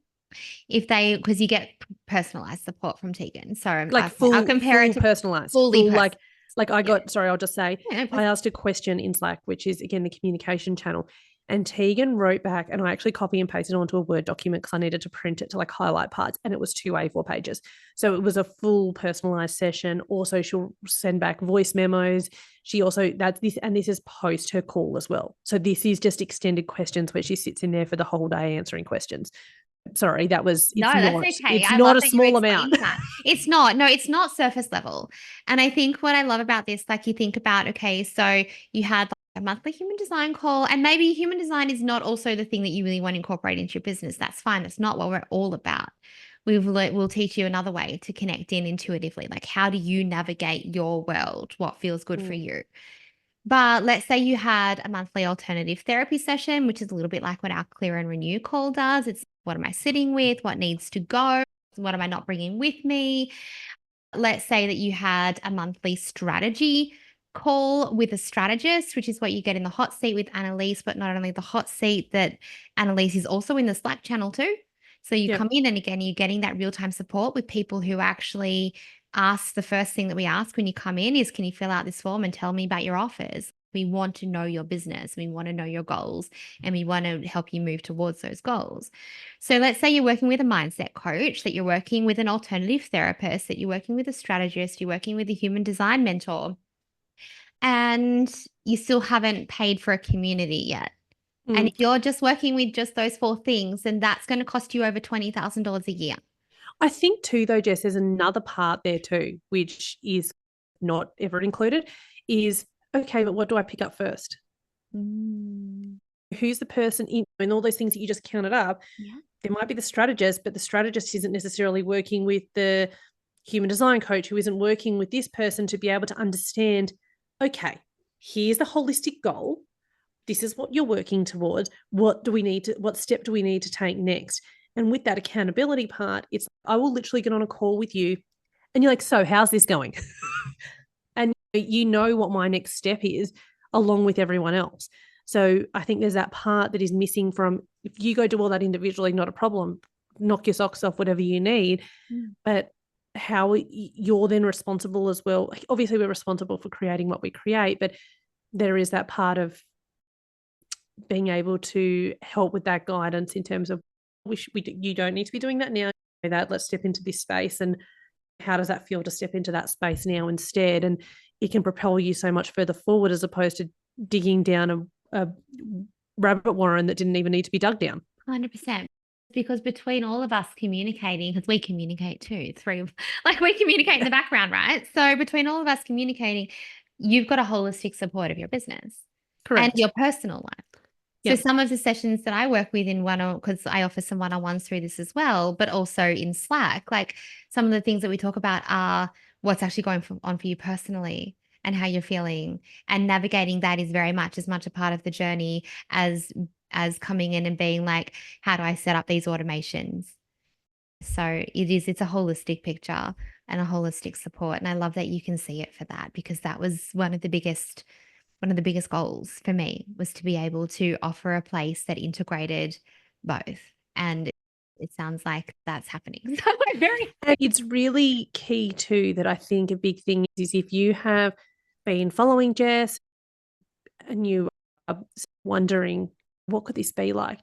if they, because you get personalized support from Tegan. So Like I'll full compare it to personalized, fully full personalized. like Like I'll just say, Yeah, I asked a question in Slack, which is again the communication channel. And Tegan wrote back, and I actually copy and pasted onto a Word document because I needed to print it to like highlight parts, and it was 2 A4 pages. So it was a full personalized session. Also, she'll send back voice memos. She also, that's this, and this is post her call as well. So this is just extended questions where she sits in there for the whole day answering questions. Sorry, No, that's okay. it's I not love a that you small amount. explained that. It's not. No, it's not surface level. And I think what I love about this, like you think about, okay, so you had like a monthly human design call, and maybe human design is not also the thing that you really want to incorporate into your business. That's fine. That's not what we're all about. We'll teach you another way to connect in intuitively. Like, how do you navigate your world? What feels good for you? But let's say you had a monthly alternative therapy session, which is a little bit like what our clear and renew call does. It's what am I sitting with? What needs to go? What am I not bringing with me? Let's say that you had a monthly strategy call with a strategist, which is what you get in the hot seat with Annalise, but not only the hot seat, that Annalise is also in the Slack channel too. So you come in, and again, you're getting that real-time support with people who actually ask. The first thing that we ask when you come in is, can you fill out this form and tell me about your offers? We want to know your business. We want to know your goals, and we want to help you move towards those goals. So let's say you're working with a mindset coach, that you're working with an alternative therapist, that you're working with a strategist, you're working with a human design mentor, and you still haven't paid for a community yet. And if you're just working with just those 4 things, then that's going to cost you over $20,000 a year. I think too, though, Jess, there's another part there too, which is not ever included, is, okay, but what do I pick up first? Who's the person in all those things that you just counted up? Yeah. There might be the strategist, but the strategist isn't necessarily working with the human design coach, who isn't working with this person to be able to understand, okay, here's the holistic goal. This is what you're working towards. What step do we need to take next? And with that accountability part, it's, I will literally get on a call with you and you're like, so how's this going? And you know what my next step is along with everyone else. So I think there's that part that is missing from, if you go do all that individually, not a problem, knock your socks off, whatever you need. But how you're then responsible as well. Obviously, we're responsible for creating what we create, but there is that part of being able to help with that guidance in terms of, you don't need to be doing that now. That let's step into this space, and how does that feel to step into that space now instead? And it can propel you so much further forward, as opposed to digging down a rabbit warren that didn't even need to be dug down. 100%. Because between all of us communicating, because we communicate too, we communicate in the background, right? So between all of us communicating, you've got a holistic support of your business. Correct. And your personal life. So some of the sessions that I work with because I offer some one-on-ones through this as well, but also in Slack, like some of the things that we talk about are what's actually going on for you personally and how you're feeling, and navigating that is very much as much a part of the journey as coming in and being like, how do I set up these automations? So it's a holistic picture and a holistic support. And I love that you can see it for that, because that was one of the biggest goals for me, was to be able to offer a place that integrated both. And it sounds like that's happening. So and it's really key too, that I think a big thing is if you have been following Jess and you are wondering, what could this be like?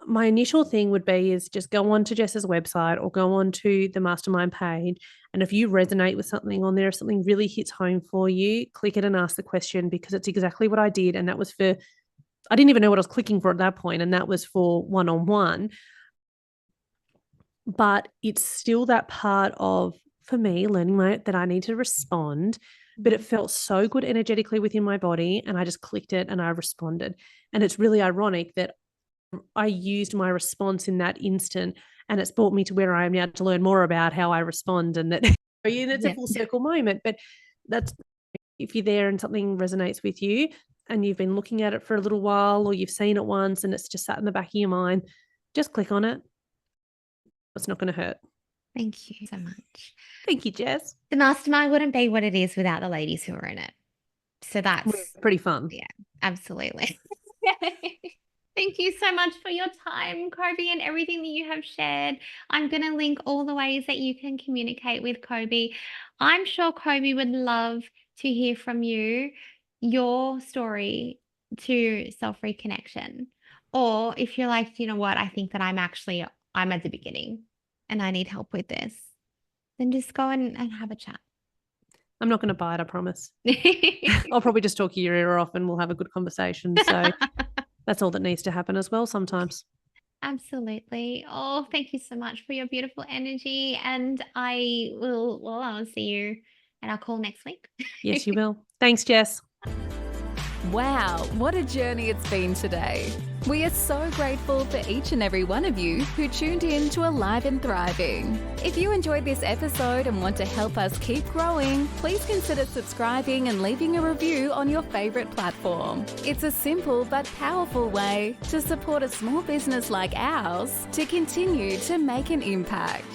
My initial thing would be is just go on to Jess's website or go on to the mastermind page. And if you resonate with something on there, if something really hits home for you, click it and ask the question, because it's exactly what I did. And that was for, I didn't even know what I was clicking for at that point, and that was for one-on-one. But it's still that part of, for me, learning that I need to respond. But it felt so good energetically within my body, and I just clicked it and I responded. And it's really ironic that I used my response in that instant, and it's brought me to where I am now to learn more about how I respond, and that it's a full circle moment. But that's, if you're there and something resonates with you and you've been looking at it for a little while, or you've seen it once and it's just sat in the back of your mind, just click on it. It's not going to hurt. Thank you so much. Thank you, Jess. The mastermind wouldn't be what it is without the ladies who are in it. So that's pretty fun. Yeah, absolutely. Thank you so much for your time, Coby, and everything that you have shared. I'm going to link all the ways that you can communicate with Coby. I'm sure Coby would love to hear from you your story to self-reconnection. Or if you're like, you know what, I think that I'm at the beginning and I need help with this, then just go and have a chat. I'm not going to bite, I promise. I'll probably just talk your ear off and we'll have a good conversation. So that's all that needs to happen as well sometimes. Absolutely. Oh, thank you so much for your beautiful energy. And I'll see you at our call next week. Yes, you will. Thanks, Jess. Wow, what a journey it's been today. We are so grateful for each and every one of you who tuned in to Alive and Thriving. If you enjoyed this episode and want to help us keep growing, please consider subscribing and leaving a review on your favourite platform. It's a simple but powerful way to support a small business like ours to continue to make an impact.